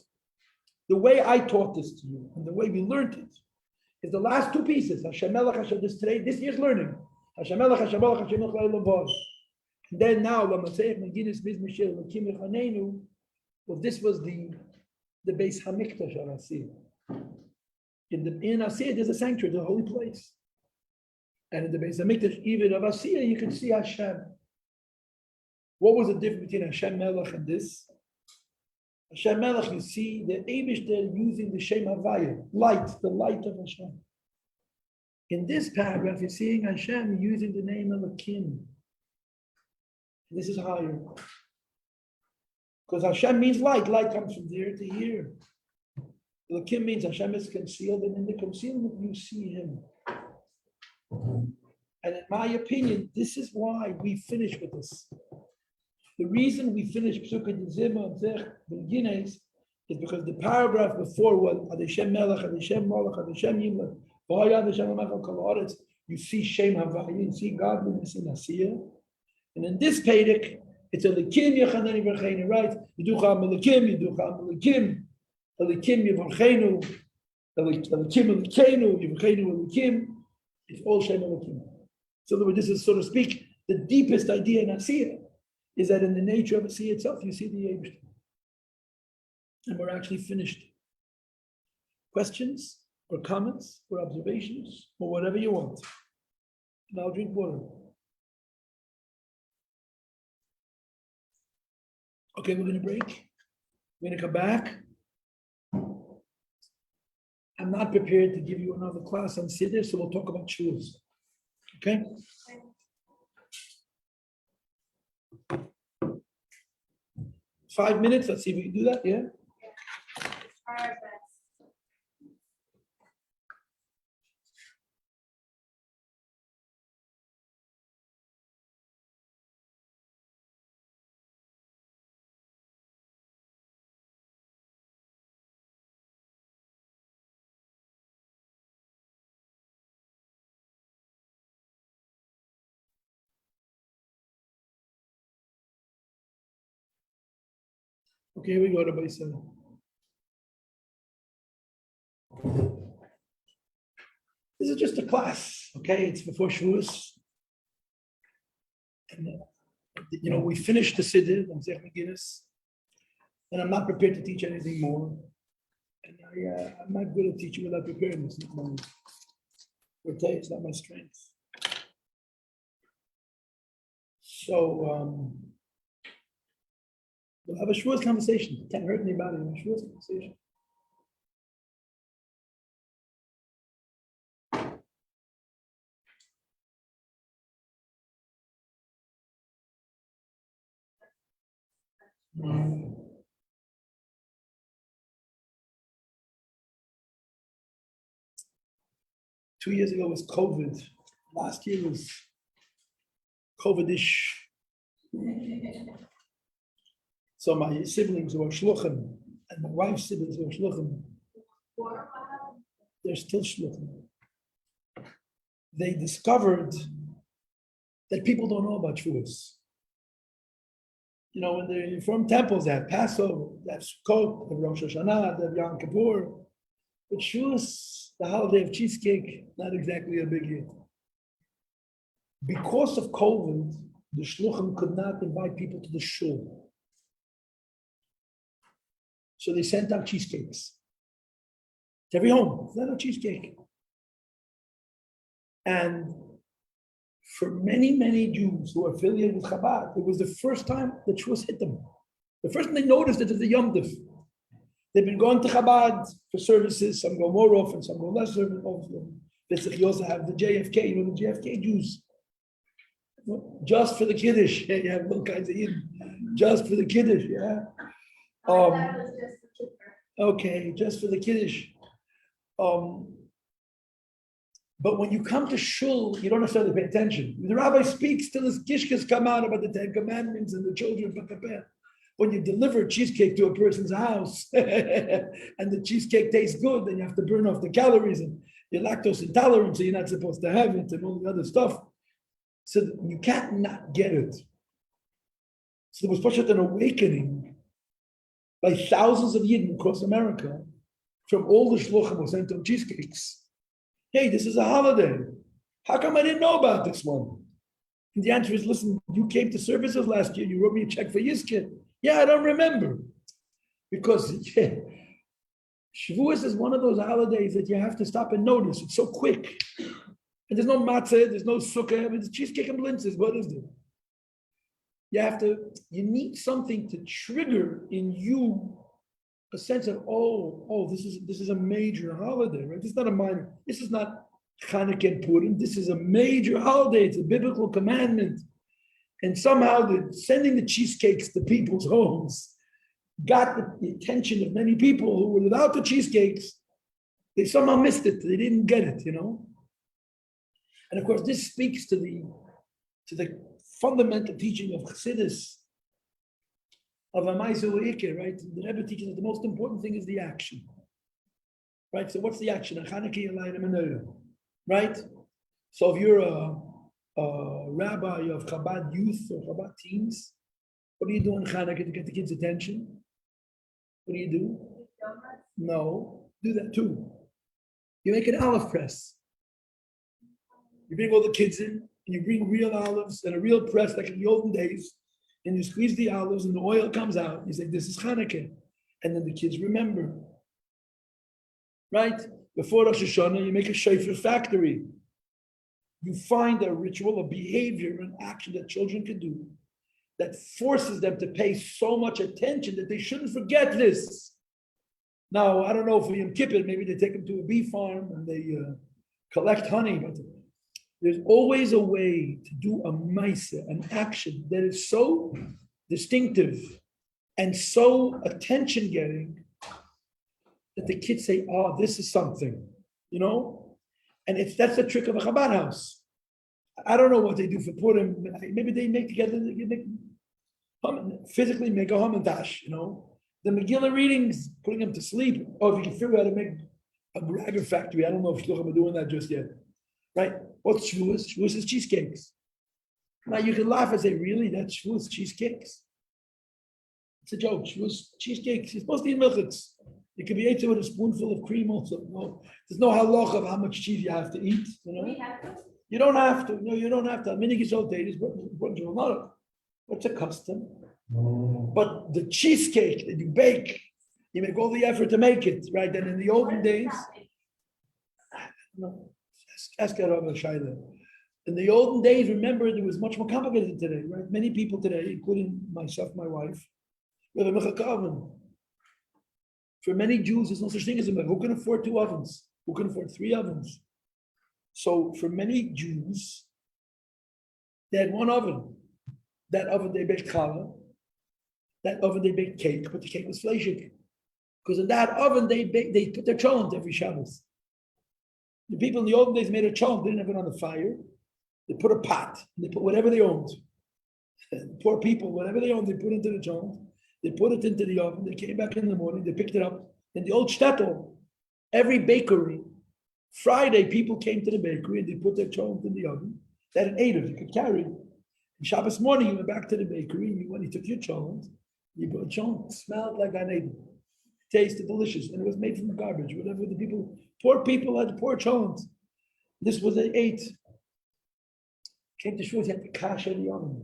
the way I taught this to you, and the way we learned it, is the last 2 pieces. Hashem Melech, Hashem, this year's learning. Hashem Melech, Hashem Melech, Hashem Melech, and then now, well, this was the Beis Hamikdash of Asiyah. In Asiyah, there's a sanctuary, there's a holy place. And in the Beis Hamikdash, even of Asiyah, you can see Hashem. What was the difference between Hashem Melech and this? Hashem Melech, you see the Eibishter using the Shem Havaya, light, the light of Hashem. In this paragraph, you're seeing Hashem using the name Elokim. This is higher. Because Hashem means light. Light comes from there to here. Elokim means Hashem is concealed, and in the concealment you see Him. And in my opinion, this is why we finish with this. The reason we finish Psukkah Dizimah Beginnes is because the paragraph before was Adeshem Melech, Adeshem Malach, Adeshem Yimlech, Adeshem Melech Kol Haaretz. You see Shem Havaya, you see godliness in Asiyah. And in this Pedic, it's Elikim Yechaneni V'Rcheinu, right? Yiducham Elikim, Elikim Yivorcheinu. Elikim Elikenu, Yivchenu Elikim, it's all Shem Elikim. So this is, so to speak, the deepest idea in Asiya is that in the nature of Asiya itself, you see the Yebishter. And we're actually finished. Questions or comments or observations or whatever you want. And I'll drink water. Okay, we're going to break. We're going to come back. I'm not prepared to give you another class on Siddur, so we'll talk about Shavuos. Okay? 5 minutes. Let's see if we can do that. Yeah? Okay, here we go, Rabbi Sivan. This is just a class, okay? It's before Shavuos. And, we finished the Siddur, and I'm not prepared to teach anything more. And I'm not good at teaching without preparing. It's not my forte, it's not my strength. So, we'll have a Shavuos conversation. Can't hurt anybody in a Shavuos conversation. Mm. 2 years ago was COVID. Last year was COVID-ish. So my siblings were shluchim, and my wife's siblings were shluchim. They're still shluchim. They discovered that people don't know about Shavuos. In the Reform temples, they have Passover, they have Sukkot, they have Rosh Hashanah, they have Yom Kippur. But Shavuos, the holiday of cheesecake, not exactly a big hit. Because of COVID, the shluchim could not invite people to the shul. So they sent out cheesecakes to every home. It's not a cheesecake. And for many, many Jews who are affiliated with Chabad, it was the first time the Shavuos hit them. The first time they noticed that it's a Yom Tov. They've been going to Chabad for services. Some go more often, some go less often. You also have the JFK, the JFK Jews. Just for the Kiddush. Yeah, you have all kinds of Yidden. Just for the Kiddush, yeah. Okay, just for the Kiddush. But when you come to shul, you don't necessarily pay attention. The rabbi speaks till his kishkas come out about the 10 Commandments and the children. When you deliver cheesecake to a person's house and the cheesecake tastes good, then you have to burn off the calories and you're lactose intolerant, so you're not supposed to have it and all the other stuff. So you can't not get it. So there was such an awakening by thousands of Yidden across America from all the shluchim who sent them cheesecakes. Hey, this is a holiday. How come I didn't know about this one? And the answer is, listen, you came to services last year. You wrote me a check for Yizkid. Yeah, I don't remember. Because Shavuos is one of those holidays that you have to stop and notice. It's so quick. And there's no matzah, there's no sukkah. I mean, it's cheesecake and blintzes. What is it? You need something to trigger in you a sense of, this is a major holiday, right? This is not a minor, this is not Chanukah and Purim. This is a major holiday. It's a biblical commandment. And somehow sending the cheesecakes to people's homes got the attention of many people who were without the cheesecakes. They somehow missed it. They didn't get it, And of course, this speaks to the fundamental teaching of Chassidus, of Amaisa U'ikeh, right? The Rebbe teaches that the most important thing is the action. Right? So what's the action? Right? So if you're a rabbi of Chabad youth or Chabad teens, what do you do on Chanukah to get the kids' attention? What do you do? No, do that too. You make an olive press. You bring all the kids in, and you bring real olives and a real press like in the olden days, and you squeeze the olives and the oil comes out. You say, this is Hanukkah. And then the kids remember. Right? Before Rosh Hashanah, you make a shofar factory. You find a ritual, a behavior, an action that children can do that forces them to pay so much attention that they shouldn't forget this. Now, I don't know if for Yom Kippur, maybe they take them to a bee farm and they collect honey, but there's always a way to do a maisa, an action that is so distinctive and so attention-getting that the kids say, oh, this is something, you know? And that's the trick of a Chabad house. I don't know what they do for Purim. Maybe they make together, physically make a hamantash, you know? The Megillah readings, putting them to sleep, or if you can figure out how to make a Braga factory. I don't know if Shluchim are doing that just yet. Right? What's Shavuos? Shavuos is cheesecakes. Now you can laugh and say, really? That's Shavuos cheesecakes? It's a joke. Shavuos cheesecakes. You're supposed to eat milchets. You can be eaten with a spoonful of cream also. No, there's no halacha of how much cheese you have to eat. You know? You don't have to. No, you don't have to. Many days, what's a custom? But the cheesecake that you bake, you make all the effort to make it, right? And in the olden days, no, ask Rabbi Shaila. In the olden days, remember, it was much more complicated than today, right? Many people today, including myself, my wife, we have a mechaka oven. For many Jews, there's no such thing as a mechaka. Who can afford 2 ovens? Who can afford 3 ovens? So for many Jews, they had 1 oven. That oven they baked challah. That oven they baked cake, but the cake was fleshik. Because in that oven they put their cholent every Shabbos. The people in the olden days made a cholent, they didn't have it on the fire. They put a pot, they put whatever they owned. Poor people, whatever they owned, they put into the cholent. They put it into the oven. They came back in the morning. They picked it up. In the old shtetl, every bakery, Friday, people came to the bakery and they put their cholent in the oven. They had an eidah you could carry. And Shabbos morning, you went back to the bakery. And when you took your cholent, you put a cholent. Smelled like an eidah. Tasted delicious, and it was made from garbage. Whatever the people, poor people had poor cholent. This was they ate. Came to Shavuos, you had to kasher the oven.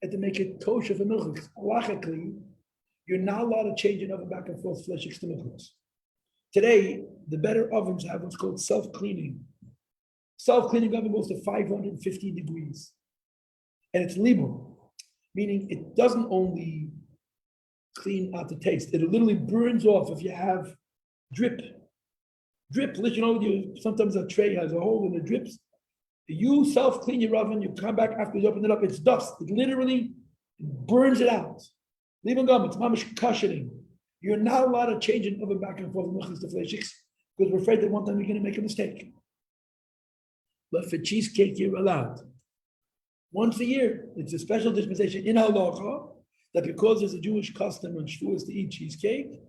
Had to make it kosher for milchus. Halachically, you're not allowed to change an oven back and forth fleshix to milchus. Today, the better ovens have what's called self-cleaning. Self-cleaning oven goes to 550 degrees. And it's libur, meaning it doesn't only clean out the taste, it literally burns off if you have drip. Drip, you know, sometimes a tray has a hole and it drips. You self-clean your oven, you come back after you open it up, it's dust. It literally burns it out. Leaving gum, it's mamish kashening. You're not allowed to change an oven back and forth because we're afraid that one time you're going to make a mistake. But for cheesecake, you're allowed. Once a year, it's a special dispensation in halacha that because there's a Jewish custom on Shavuos to eat cheesecake,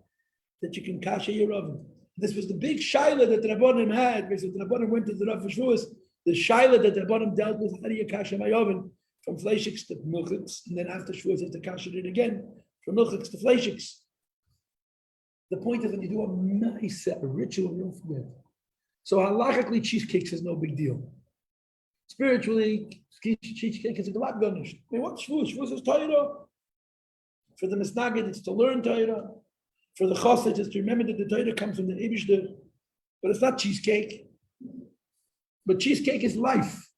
that you can kasher your oven. This was the big shaila that the Rabbanim had. Because the Rabbanim went to the Rav for Shavuos. The shaila that the Rabbanim dealt with, how do you kasher my oven? From fleishiks to milchiks, and then after Shavuos, you have to kasher it again, from milchiks to fleishiks. The point is when you do a nice ritual, you don't forget. So halachically, cheesecakes is no big deal. Spiritually, cheesecake is a lot garnished. I mean, what's Shavuos? Shavuos is Torah. For the Misnagid, it's to learn Torah. For the Chassid, it's to remember that the Torah comes from the Eibishter. But it's not cheesecake. But cheesecake is life.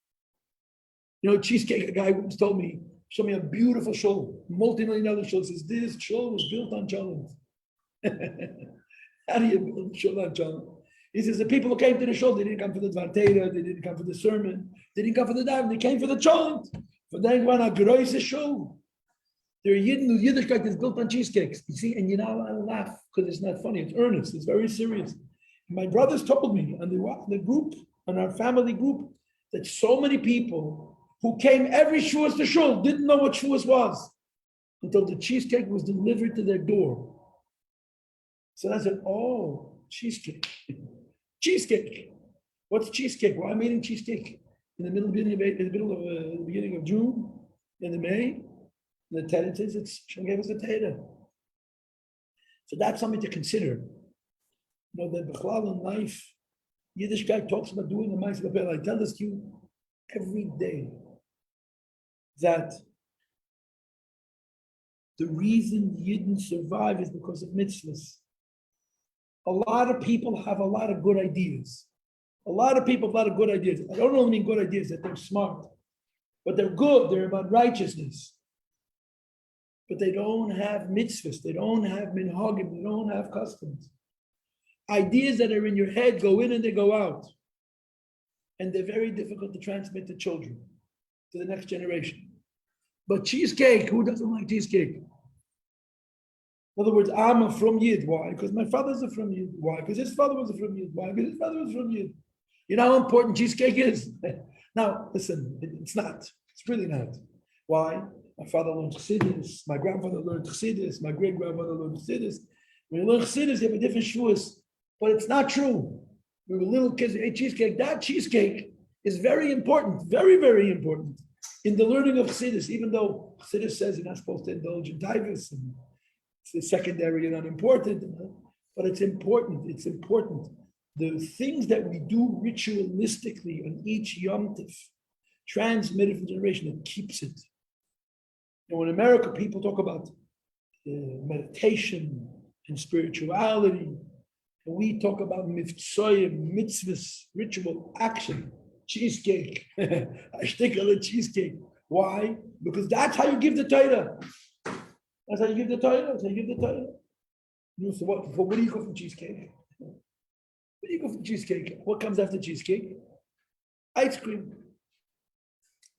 You know, cheesecake, a guy once told me, show me a beautiful shul, multi-million-dollar shul. Says, this shul was built on cholent. How do you build a shul on cholent? He says, the people who came to the shul, they didn't come for the Dvar Torah, they didn't come for the sermon, they didn't come for the daven, they came for the cholent. For then one a groise shul. There are Yidden, Yiddishkeit is built on cheesecakes. You see, and you're not allowed to laugh because it's not funny. It's earnest. It's very serious. My brothers told me on the group, on our family group, that so many people who came every Shavuos to shul didn't know what Shavuos was until the cheesecake was delivered to their door. So I said, oh, cheesecake. Cheesecake. What's cheesecake? Why am I eating cheesecake? In the beginning of June, in the May. The tenant is Hashem gave us the Torah. So that's something to consider. That Bechlal in life, Yiddishkeit talks about doing a Ma'aseh B'Peh. I tell this to you every day, that the reason Yidden survive is because of mitzvahs. A lot of people have a lot of good ideas. A lot of people have a lot of good ideas. I don't only mean good ideas that they're smart, but they're good. They're about righteousness. But they don't have mitzvahs. They don't have minhagim. They don't have customs. Ideas that are in your head go in and they go out. And they're very difficult to transmit to children, to the next generation. But cheesecake, who doesn't like cheesecake? In other words, I'm a from Yid. Why? Because my father's a from Yid. Why? Because his father was a from Yid. Why? Because his father was from Yid. You know how important cheesecake is? Now, listen, it's not. It's really not. Why? My father learned Chassidus. My grandfather learned Chassidus. My great-grandfather learned Chassidus. When you learn Chassidus, you have a different Shavuos. But it's not true. We were little kids who ate cheesecake. That cheesecake is very important, very, very important in the learning of Chassidus, even though Chassidus says you're not supposed to indulge in tivus and it's secondary and unimportant, but it's important. It's important. The things that we do ritualistically on each Yom Tif, transmitted from generation, it keeps it. And in America, people talk about meditation and spirituality. And we talk about mitzvahs, mitzvahs, ritual action, cheesecake, a cheesecake. Why? Because that's how you give the Torah. That's how you give the Torah. That's how you give the Torah. So what do you go from cheesecake? What do you go from cheesecake? What comes after cheesecake? Ice cream.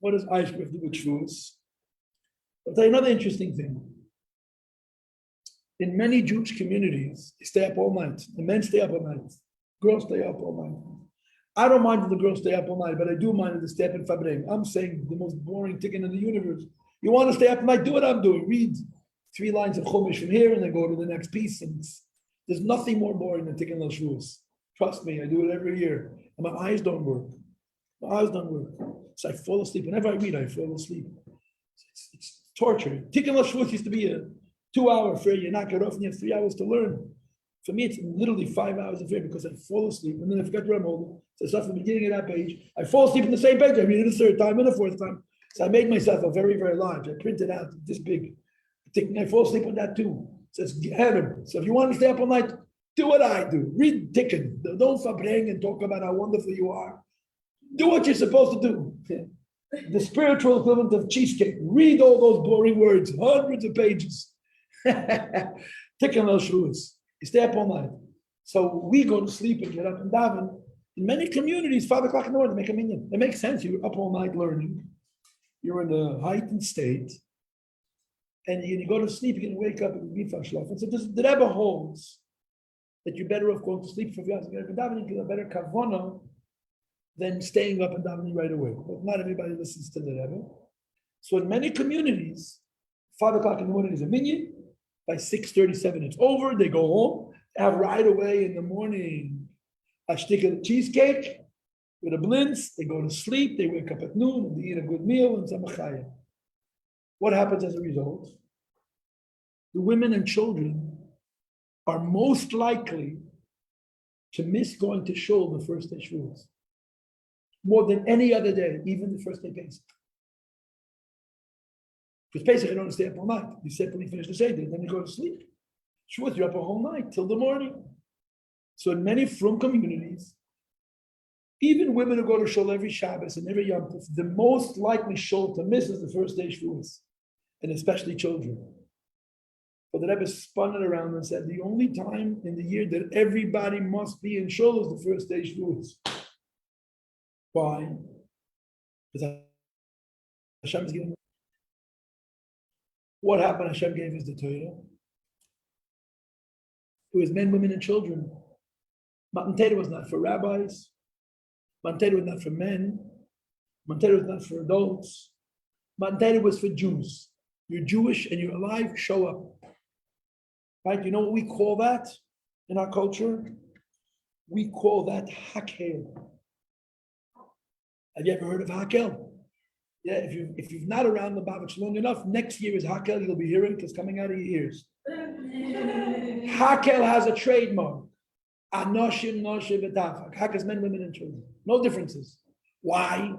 What does ice cream do with Shavuos? I'll tell you another interesting thing. In many Jewish communities, they stay up all night. The men stay up all night. Girls stay up all night. I don't mind if the girls stay up all night, but I do mind if they stay up in Fabrem. I'm saying the most boring ticket in the universe. You want to stay up all night? Do what I'm doing. Read 3 lines of Chumash from here and then go to the next piece. And there's nothing more boring than taking those Shavuos. Trust me, I do it every year. And my eyes don't work. My eyes don't work. So I fall asleep. Whenever I read, I fall asleep. It's torture. Tikkun Shavuos used to be a 2-hour affair. You knock it off and you have 3 hours to learn. For me, it's literally 5 hours affair because I fall asleep and then I forget where I'm holding. So I start from the beginning of that page. I fall asleep on the same page. I read it a third time and a fourth time. So I made myself a very, very large. I printed out this big. I fall asleep on that too. So it's Gehenim. So if you want to stay up all night, do what I do. Read Tikkun. Don't fabreng and talk about how wonderful you are. Do what you're supposed to do. The spiritual equivalent of cheesecake. Read all those boring words, hundreds of pages. Tikkun Shavuos. You stay up all night. So we go to sleep and get up and daven. In many communities, 5 o'clock in the morning, they make a minyan. It makes sense. You're up all night learning. You're in a heightened state. And you go to sleep, you're going to wake up and be fashlaf. And so the Rebbe holds that you're better off going to sleep for 5 hours and getting up and davening, because a better kavana than staying up and davening right away. But not everybody listens to the Rebbe. So in many communities, 5 o'clock in the morning is a minyan. By 6:37, it's over. They go home. They have right away in the morning a stick of cheesecake with a blintz. They go to sleep. They wake up at noon and they eat a good meal and some achaya. What happens as a result? The women and children are most likely to miss going to shul the first day Shavuos, more than any other day, even the first day Pesach. Because Pesach, you don't stay up all night. You simply finish the Seder, then you go to sleep. Shavuos, you're up a whole night till the morning. So in many frum communities, even women who go to shul every Shabbos and every Yom Tov, the most likely shul to miss is the first day Shavuos, and especially children. But the Rebbe spun it around and said the only time in the year that everybody must be in shul is the first day Shavuos. Why? Because Hashem is giving. What happened? Hashem gave us the Torah. It was men, women, and children. Matan Torah was not for rabbis. Matan Torah was not for men. Matan Torah was not for adults. Matan Torah was for Jews. You're Jewish and you're alive, show up. Right? You know what we call that in our culture? We call that hakel. Have you ever heard of hakel? Yeah, if you've not around the Babich long enough, next year is hakel. You'll be hearing it because coming out of your ears. Hakel has a trademark. Anoshim, noshe, v'taf. Hakel is men, women, and children. No differences. Why?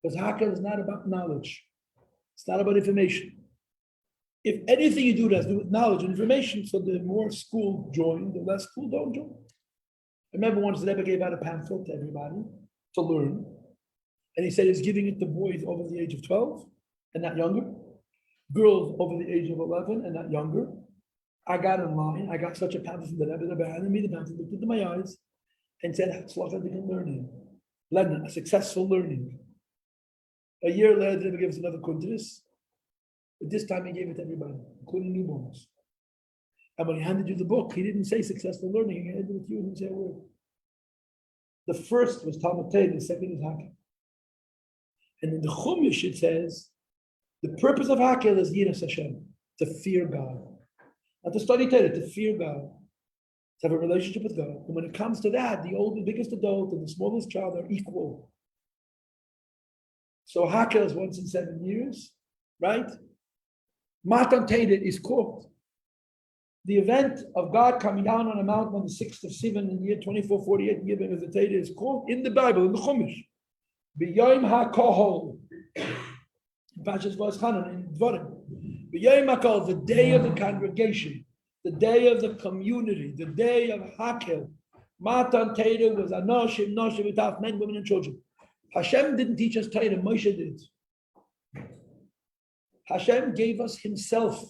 Because Hakel is not about knowledge. It's not about information. If anything you do that has to do with knowledge and information, so the more school join, the less school don't join. I remember once the Rebbe gave out a pamphlet to everybody to learn. And he said he's giving it to boys over the age of 12 and not younger, girls over the age of 11 and not younger. I got in line. I got such a pamphlet from the Rebbe. The Rebbe handed me the pamphlet, looked into my eyes, and said, "Hatzlacha different learning, a successful learning." A year later, the Rebbe gave us another kuntres, but this time he gave it to everybody, including newborns. And when he handed you the book, he didn't say successful learning. He handed it to you and didn't say a word. The first was Talmud Torah, the second is Hakel. And in the Chumash it says, the purpose of Hakel is Yiras Hashem, to fear God. Not to study Torah, to fear God, to have a relationship with God. And when it comes to that, the biggest adult and the smallest child are equal. So Hakel is once in 7 years, right? Matan Torah is called. The event of God coming down on a mountain on the 6th of Sivan in the year 2448, the year of the Torah, is called in the Bible, in the Chumash, B'yom HaKohol. Pashas V'aschanan in Dvarim. B'yom HaKohol, the day of the congregation, the day of the community, the day of Hakel. Matan Torah was Anoshim, Noshim, V'taf, men, women, and children. Hashem didn't teach us Torah, Moshe did. Hashem gave us himself.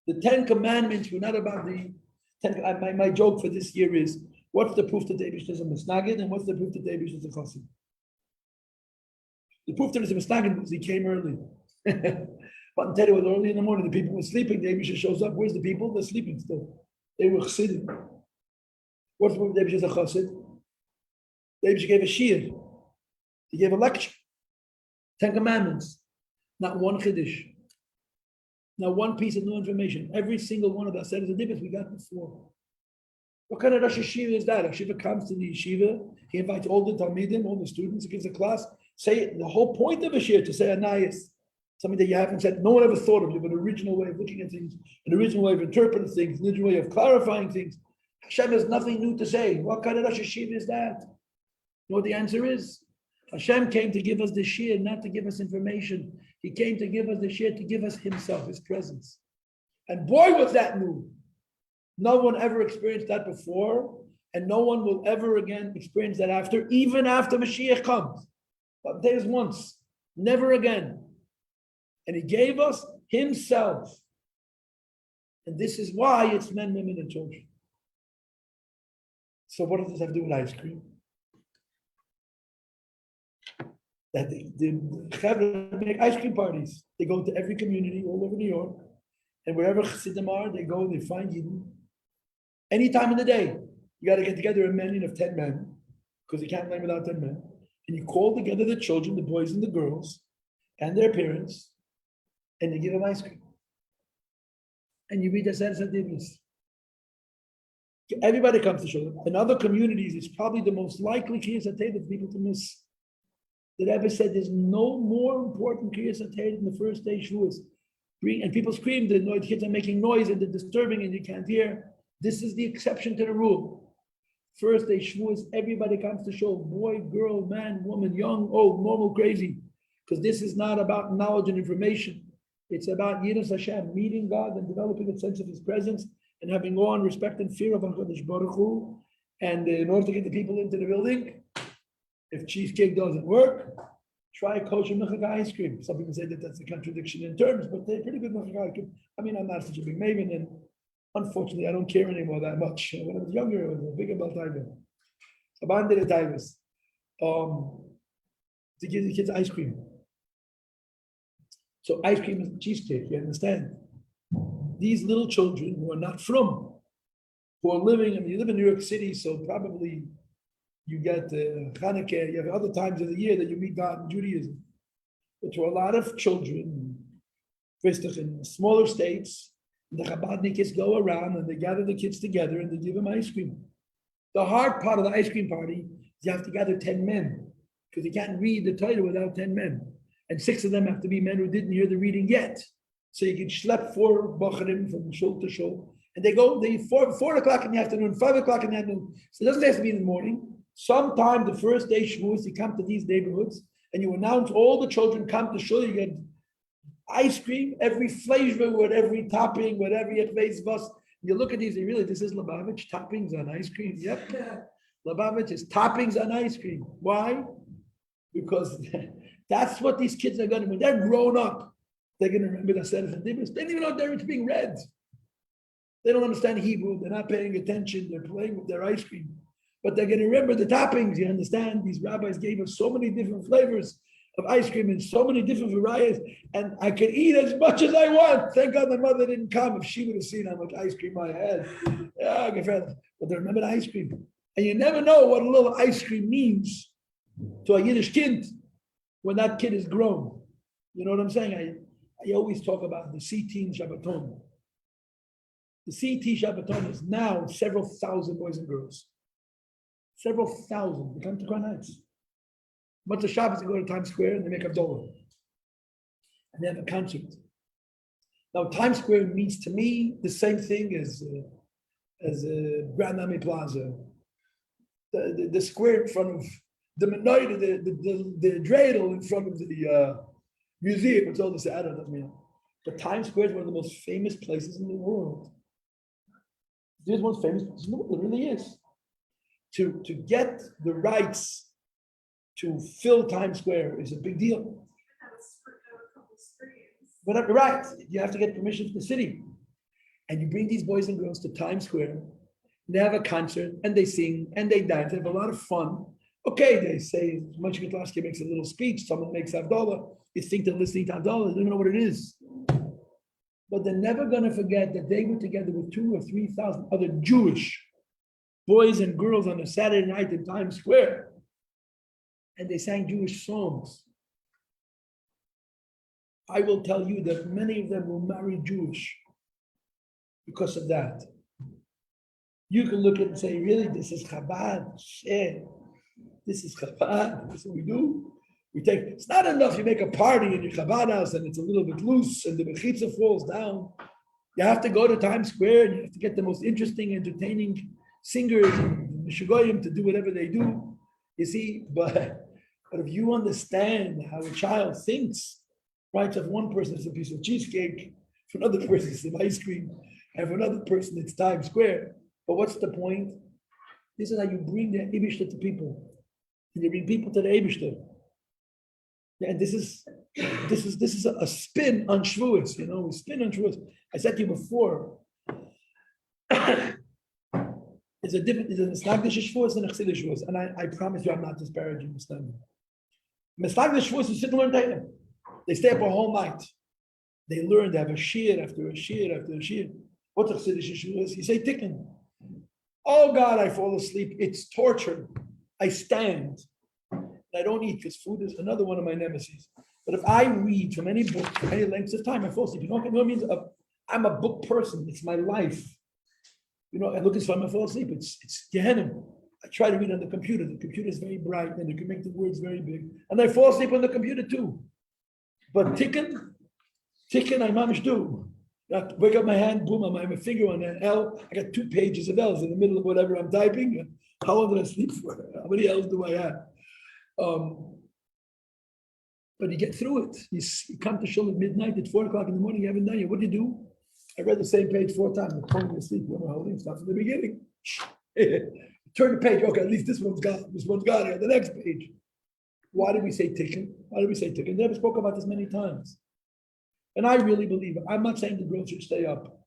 The 10 commandments were not about the 10. My joke for this year is, what's the proof that David is a Misnagid and what's the proof that David is a Chassid? The proof that he's a Misnagid was he came early. But instead it was early in the morning, the people were sleeping, David shows up. Where's the people? They're sleeping still. They were Chassidim. What's the proof that David is a Chassid? David gave a shiur. He gave a lecture. 10 commandments. Not one Chiddush. Now, one piece of new information. Every single one of us said is a difference we got before. What kind of Rosh Yeshiva is that? A Yeshiva comes to the yeshiva, he invites all the Talmidim, all the students, he gives a class. Say the whole point of a shiur to say anayis, something that you haven't said, no one ever thought of. You have an original way of looking at things, an original way of interpreting things, an original way of clarifying things. Hashem has nothing new to say. What kind of Rosh Yeshiva is that? You know what the answer is? Hashem came to give us the shiur, not to give us information. He came to give us the shiur, to give us himself, his presence. And boy, was that new. No one ever experienced that before, and no one will ever again experience that after, even after Mashiach comes. But there's once, never again. And he gave us himself. And this is why it's men, women, and children. So what does this have to do with ice cream? That the Chavre make ice cream parties. They go to every community all over New York, and wherever Chassidim are, they go and they find Yidden. Any time in the day, you got to get together a minyan of 10 men, because you can't learn without 10 men, and you call together the children, the boys and the girls, and their parents, and you give them ice cream. And you read the Sefer Dibros. Everybody comes to show them. In other communities, it's probably the most likely Kriyas HaTorah for people to miss. The Rebbe said there's no more important Kriyas HaTorah than the first day Shavuos. And people scream, the kids are making noise and they're disturbing and you can't hear. This is the exception to the rule. First day Shavuos, everybody comes to show, boy, girl, man, woman, young, old, normal, crazy. Because this is not about knowledge and information. It's about Yiras Hashem, meeting God and developing a sense of his presence and having awe and respect and fear of HaKadosh Baruch Hu. And in order to get the people into the building, if cheesecake doesn't work, try kosher mechaka ice cream. Some people say that that's a contradiction in terms, but they're pretty good mechaka ice cream. I mean, I'm not such a big maven, and unfortunately, I don't care anymore that much. When I was younger, I was a big about Tiger. Abandoned the Tigers. To give the kids ice cream. So ice cream is cheesecake, you understand? These little children who are not from, who are living, I mean, you live in New York City, so probably you get Hanukkah, you have other times of the year that you meet God in Judaism. But to a lot of children, in smaller states, the Chabadniks go around and they gather the kids together and they give them ice cream. The hard part of the ice cream party is you have to gather 10 men because you can't read the Torah without 10 men. And 6 of them have to be men who didn't hear the reading yet. So you can schlep 4 bacharim from shul to shul And they go, they 4 o'clock in the afternoon, 5 o'clock in the afternoon. So it doesn't have to be in the morning. Sometime the first day Shavuos, you come to these neighborhoods and you announce all the children come to shul. You get ice cream, every flavor with every topping, with every bus. You look at these and really, this is Lubavitch, toppings on ice cream. Yep. Lubavitch is toppings on ice cream. Why? Because that's what these kids are going to, when they're grown up, they're going to remember the set of forgiveness. They don't even know they're being read. They don't understand Hebrew. They're not paying attention. They're playing with their ice cream. But they're going to remember the toppings. You understand? These rabbis gave us so many different flavors of ice cream in so many different varieties. And I can eat as much as I want. Thank God my mother didn't come. If she would have seen how much ice cream I had. Yeah, but they remember the ice cream. And you never know what a little ice cream means to a Yiddish kid when that kid is grown. You know what I'm saying? I always talk about the CT in Shabbaton. The CT Shabbaton is now several thousand boys and girls. Several thousand. They come to Crown Heights. Once the Shabbos, they go to Times Square and they make a dollar. And they have a concert. Now, Times Square means to me the same thing as Grand Army Plaza. The square in front of the menorah, the dreidel in front of the museum. It's all this, I don't know. But Times Square is one of the most famous places in the world. It's one of the most famous places in the world. It really is. To get the rights to fill Times Square is a big deal. But right, you have to get permission from the city. And you bring these boys and girls to Times Square, they have a concert, and they sing, and they dance, they have a lot of fun. Okay, they say, Moshe Gitlaski makes a little speech, someone makes Havdalah, you think they're listening to Havdalah, they don't know what it is. But they're never going to forget that they were together with 2,000 or 3,000 other Jewish boys and girls on a Saturday night in Times Square. And they sang Jewish songs. I will tell you that many of them will marry Jewish because of that. You can look at it and say, really, this is Chabad. Shit. This is Chabad. This is what we do. It's not enough you make a party in your Chabad house and it's a little bit loose and the mechitza falls down. You have to go to Times Square and you have to get the most interesting, entertaining singers and Meshugoyim to do whatever they do. You see, but if you understand how a child thinks, right? So if one person is a piece of cheesecake, for another person it's some ice cream, and for another person it's Times Square. But what's the point? This is how you bring the Eibishter to people. And you bring people to the Eibishter. And this is a spin on Shavuos, you know, we spin on Shavuos. I said to you before, there's a Mesnagdish Shavuos and a Chassidish Shavuos. And I promise you I'm not disparaging Mesnagdish. Mesnagdish Shavuos is sitting and learn Torah. They stay up a whole night. They learn, they have a shir after a shir after a shir. What's a Chassidish Shavuos? You say tikkun. Oh God, I fall asleep. It's torture. I stand. I don't eat because food is another one of my nemesis. But if I read from any book for any lengths of time, I fall asleep. You know what it means? I'm a book person. It's my life. You know, I look as if I fall asleep. It's Gehenna. I try to read on the computer. The computer is very bright and you can make the words very big. And I fall asleep on the computer too. But tikkun, I mamish do. I wake up my hand, boom, I have a finger on an L. I got 2 pages of L's in the middle of whatever I'm typing. How long did I sleep for? How many L's do I have? But you get through it. You come to shul at midnight, at 4 o'clock in the morning, you haven't done it. What do you do? I read the same page 4 times. I'm falling asleep. Start from the beginning. Turn the page. Okay, at least this one's got it. This one's got it. The next page. Why did we say tikkun? Why did we say tikkun? Never spoke about this many times. And I really believe it. I'm not saying the girls should stay up,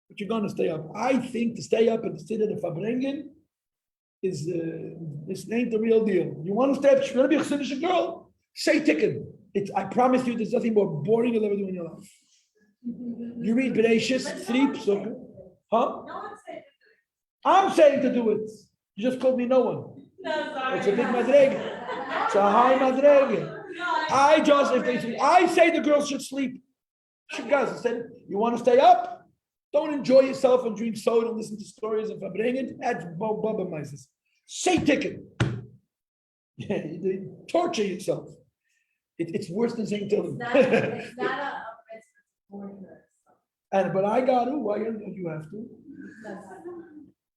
but you're going to stay up. I think to stay up and to sit at the Fabrengen is this ain't the real deal. You want to stay up, you're going to be a Chassidish girl, say tikkun. I promise you, there's nothing more boring you'll ever do in your life. You read Bereshis, sleep, so, huh? I'm saying to do it. You just called me no one. It's a big madrega. It's a high madrega. I say the girls should sleep. Guys, I said, you want to stay up? Don't enjoy yourself and drink soda and listen to stories of Fabrengen. That's Baba Mises. Say tikkun. You torture yourself. It's worse than saying Tehillim. It's not a But I got to. Why don't you have to?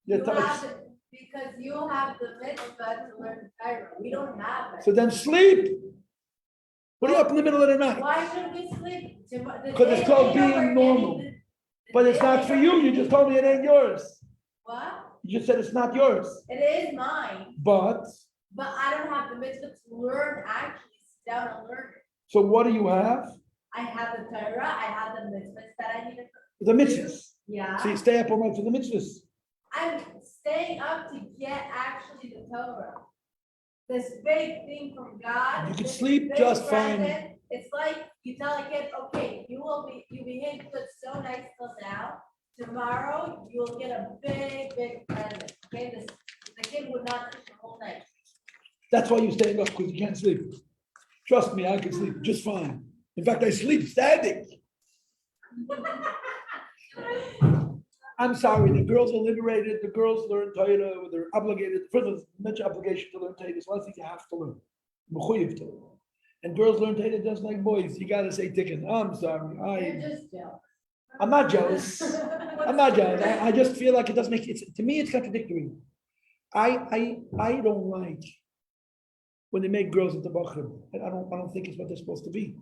You have to, because you have the mitzvah to learn Torah. We don't have it. So then sleep. What are you up in the middle of the night? Why should we sleep? Because it's called being normal. But it's not for you. You just told me it ain't yours. What? You just said it's not yours. It is mine. But I don't have the mitzvah to learn, actually sit down and learn it. So what do you have? I have the Torah, I have the mitzvahs that I need to. The mitzvahs. Yeah. So you stay up all night for the mitzvahs. I'm staying up to get actually the Torah. This big thing from God. You can sleep just fine. It's like you tell a kid, okay, you behave good so nice till now. Tomorrow you will get a big present. Okay, the kid would not sleep the whole night. That's why you're staying up, because you can't sleep. Trust me, I can sleep just fine. In fact, I sleep standing. I'm sorry, the girls are liberated, the girls learn Torah, they're obligated. First of all, much obligation to learn Torah. There's a lot of things you have to learn. Mechuyev to learn. And girls learn Torah just like boys. You gotta say tikkun. I'm sorry. You're just jealous. I'm not jealous. I'm not jealous. I just feel like it doesn't make it. To me, it's contradictory. I don't like when they make girls into bachrim. I don't think it's what they're supposed to be.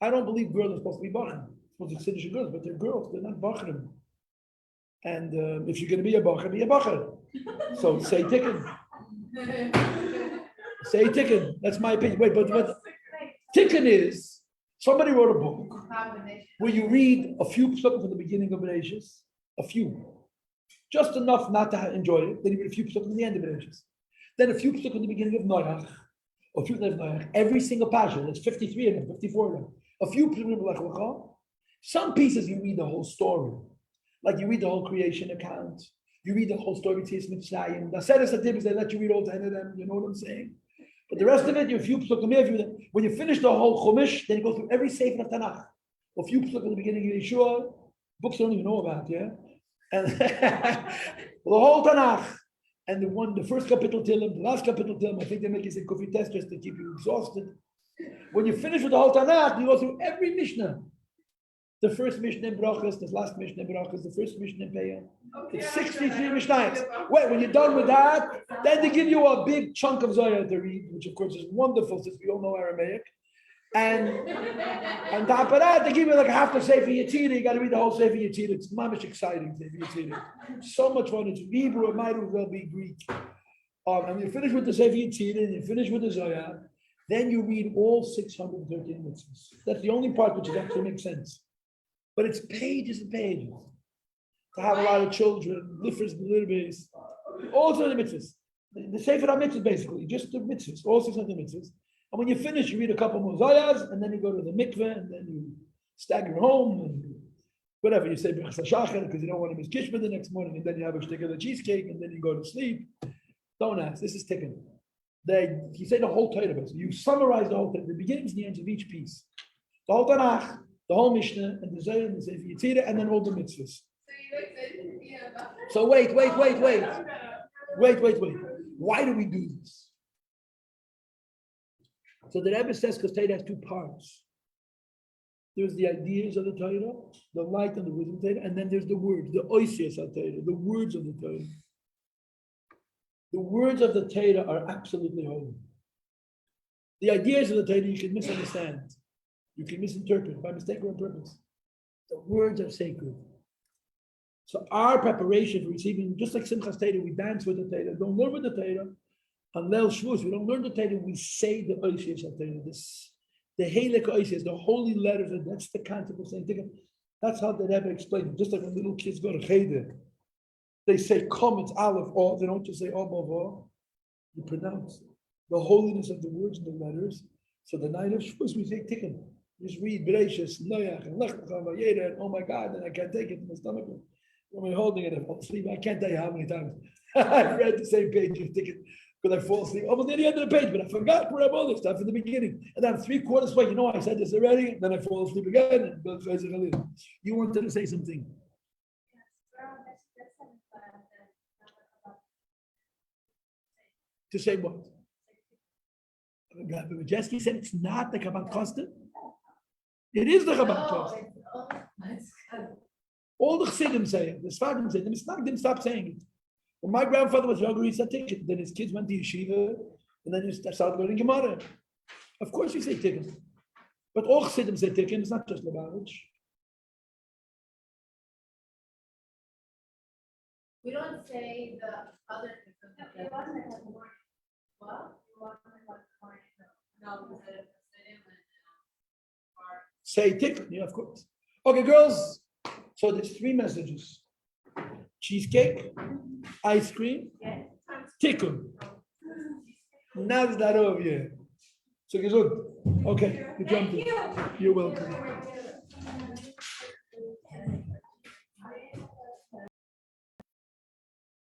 I don't believe girls are supposed to be bachrim. Supposed to finish girls, but they're girls. They're not bachrim. And if you're going to be a bachrim, be a bachrim. So say tikkun. Say tikkun. That's my opinion. Wait, but tikkun is somebody wrote a book where you read a few psukim from the beginning of Bereshis, a few, just enough not to enjoy it. Then you read a few psukim from the end of Bereshis. Then a few psukim from the beginning of Noach, a few of Noach. Every single parsha, there's 53 of them, 54 of them. A few psukim of Lech Lecha. Some pieces you read the whole story, like you read the whole creation account. You read the whole story. Tzis Mitzrayim. The Seder Satibis, they let you read all 10 of them. You know what I'm saying? But the rest of it, you have a few psukim. When you finish the whole Chumash, then you go through every sefer of Tanakh. A few psukim at the beginning of Yeshua, books I don't even know about, yeah? And the whole Tanakh. And the first capital Tillim, the last capital Tillim, I think they make it a coffee test just to keep you exhausted. When you finish with the whole Tanakh, you go through every Mishnah. The first Mishnah in Brachas, the last Mishnah in Brachas, the first Mishnah in Peyah. It's 63 Mishnahs. Wait, when you're done with that, then they give you a big chunk of Zohar to read, which of course is wonderful since we all know Aramaic. And on top of that, they give you like a half the Sefer Yetzirah. You got to read the whole Sefer Yetzirah. It's mamish exciting, Sefer Yetzirah. So much fun. It's Hebrew, it might as well be Greek. And you finish with the Sefer Yetzirah, and you finish with the Zohar, then you read all 613 mitzvahs. That's the only part which actually makes sense. But it's pages and pages. To have a lot of children, lifers, little babies, all sorts of mitzvahs. The Sefer HaMitzvahs basically, just the mitzvahs, all 600 mitzvahs. And when you finish, you read a couple more zayas, and then you go to the mikveh, and then you stagger home, and whatever. You say B'chas HaShachar, because you don't want to miss kishma the next morning, and then you have a shtick of the cheesecake, and then you go to sleep. Don't ask, this is tikkun. You say the whole Torah, basically. You summarize the whole Torah, the beginnings and the ends of each piece. The whole Tanakh, the whole Mishnah, and the Zohar, and the Sefer Yetzirah, and then all the mitzvahs. So wait. Why do we do this? So the Rebbe says, because Torah has two parts. There's the ideas of the Torah, the light and the wisdom of the Torah, and then there's the words, the oisias of Torah, the words of the Torah. The words of the Torah are absolutely holy. The ideas of the Torah you can misunderstand. You can misinterpret by mistake or on purpose. The words are sacred. So our preparation for receiving, just like Simchas Torah, we dance with the Torah, don't learn with the Torah. On Leil Shavuos, we don't learn the Torah, we say the oisias of Torah, the Heilig oisias, the holy letters, and that's the concept of saying. That's how the Rebbe explained it. Just like when little kids go to Cheder, they say Kom, it's Aleph, or they don't just say Om. You pronounce the holiness of the words and the letters. So the night of Shavuos, we say Tikkun. Just read Bereshis, Noach, and Lech Lecha, Vayera, and oh my God, and I can't take it in my stomach. When I'm holding it, I fall asleep. I can't tell you how many times I've read the same page of Tikkun because I fall asleep almost near the end of the page, but I forgot where I all this stuff in the beginning. And I'm 3/4 way, I said this already, and then I fall asleep again. And you wanted to say something. To say what? Rabbi said it's not the Chabad custom. It is the Chabad custom. All the Chassidim say it. The Sfarim say it. The Misnag didn't stop saying it. When my grandfather was younger, he said tikkun. Then his kids went to yeshiva, and then he started learning Gemara. Of course, we say tikkun. But all Chassidim say tikkun. It's not just Lubavitch. We don't say the other tikkun. What? No, Say tikkun, yeah, of course. Okay, girls. So there's 3 messages: cheesecake, ice cream, tikkun. Nazdarov, yeah. So good. Okay, you jumped in. You're welcome.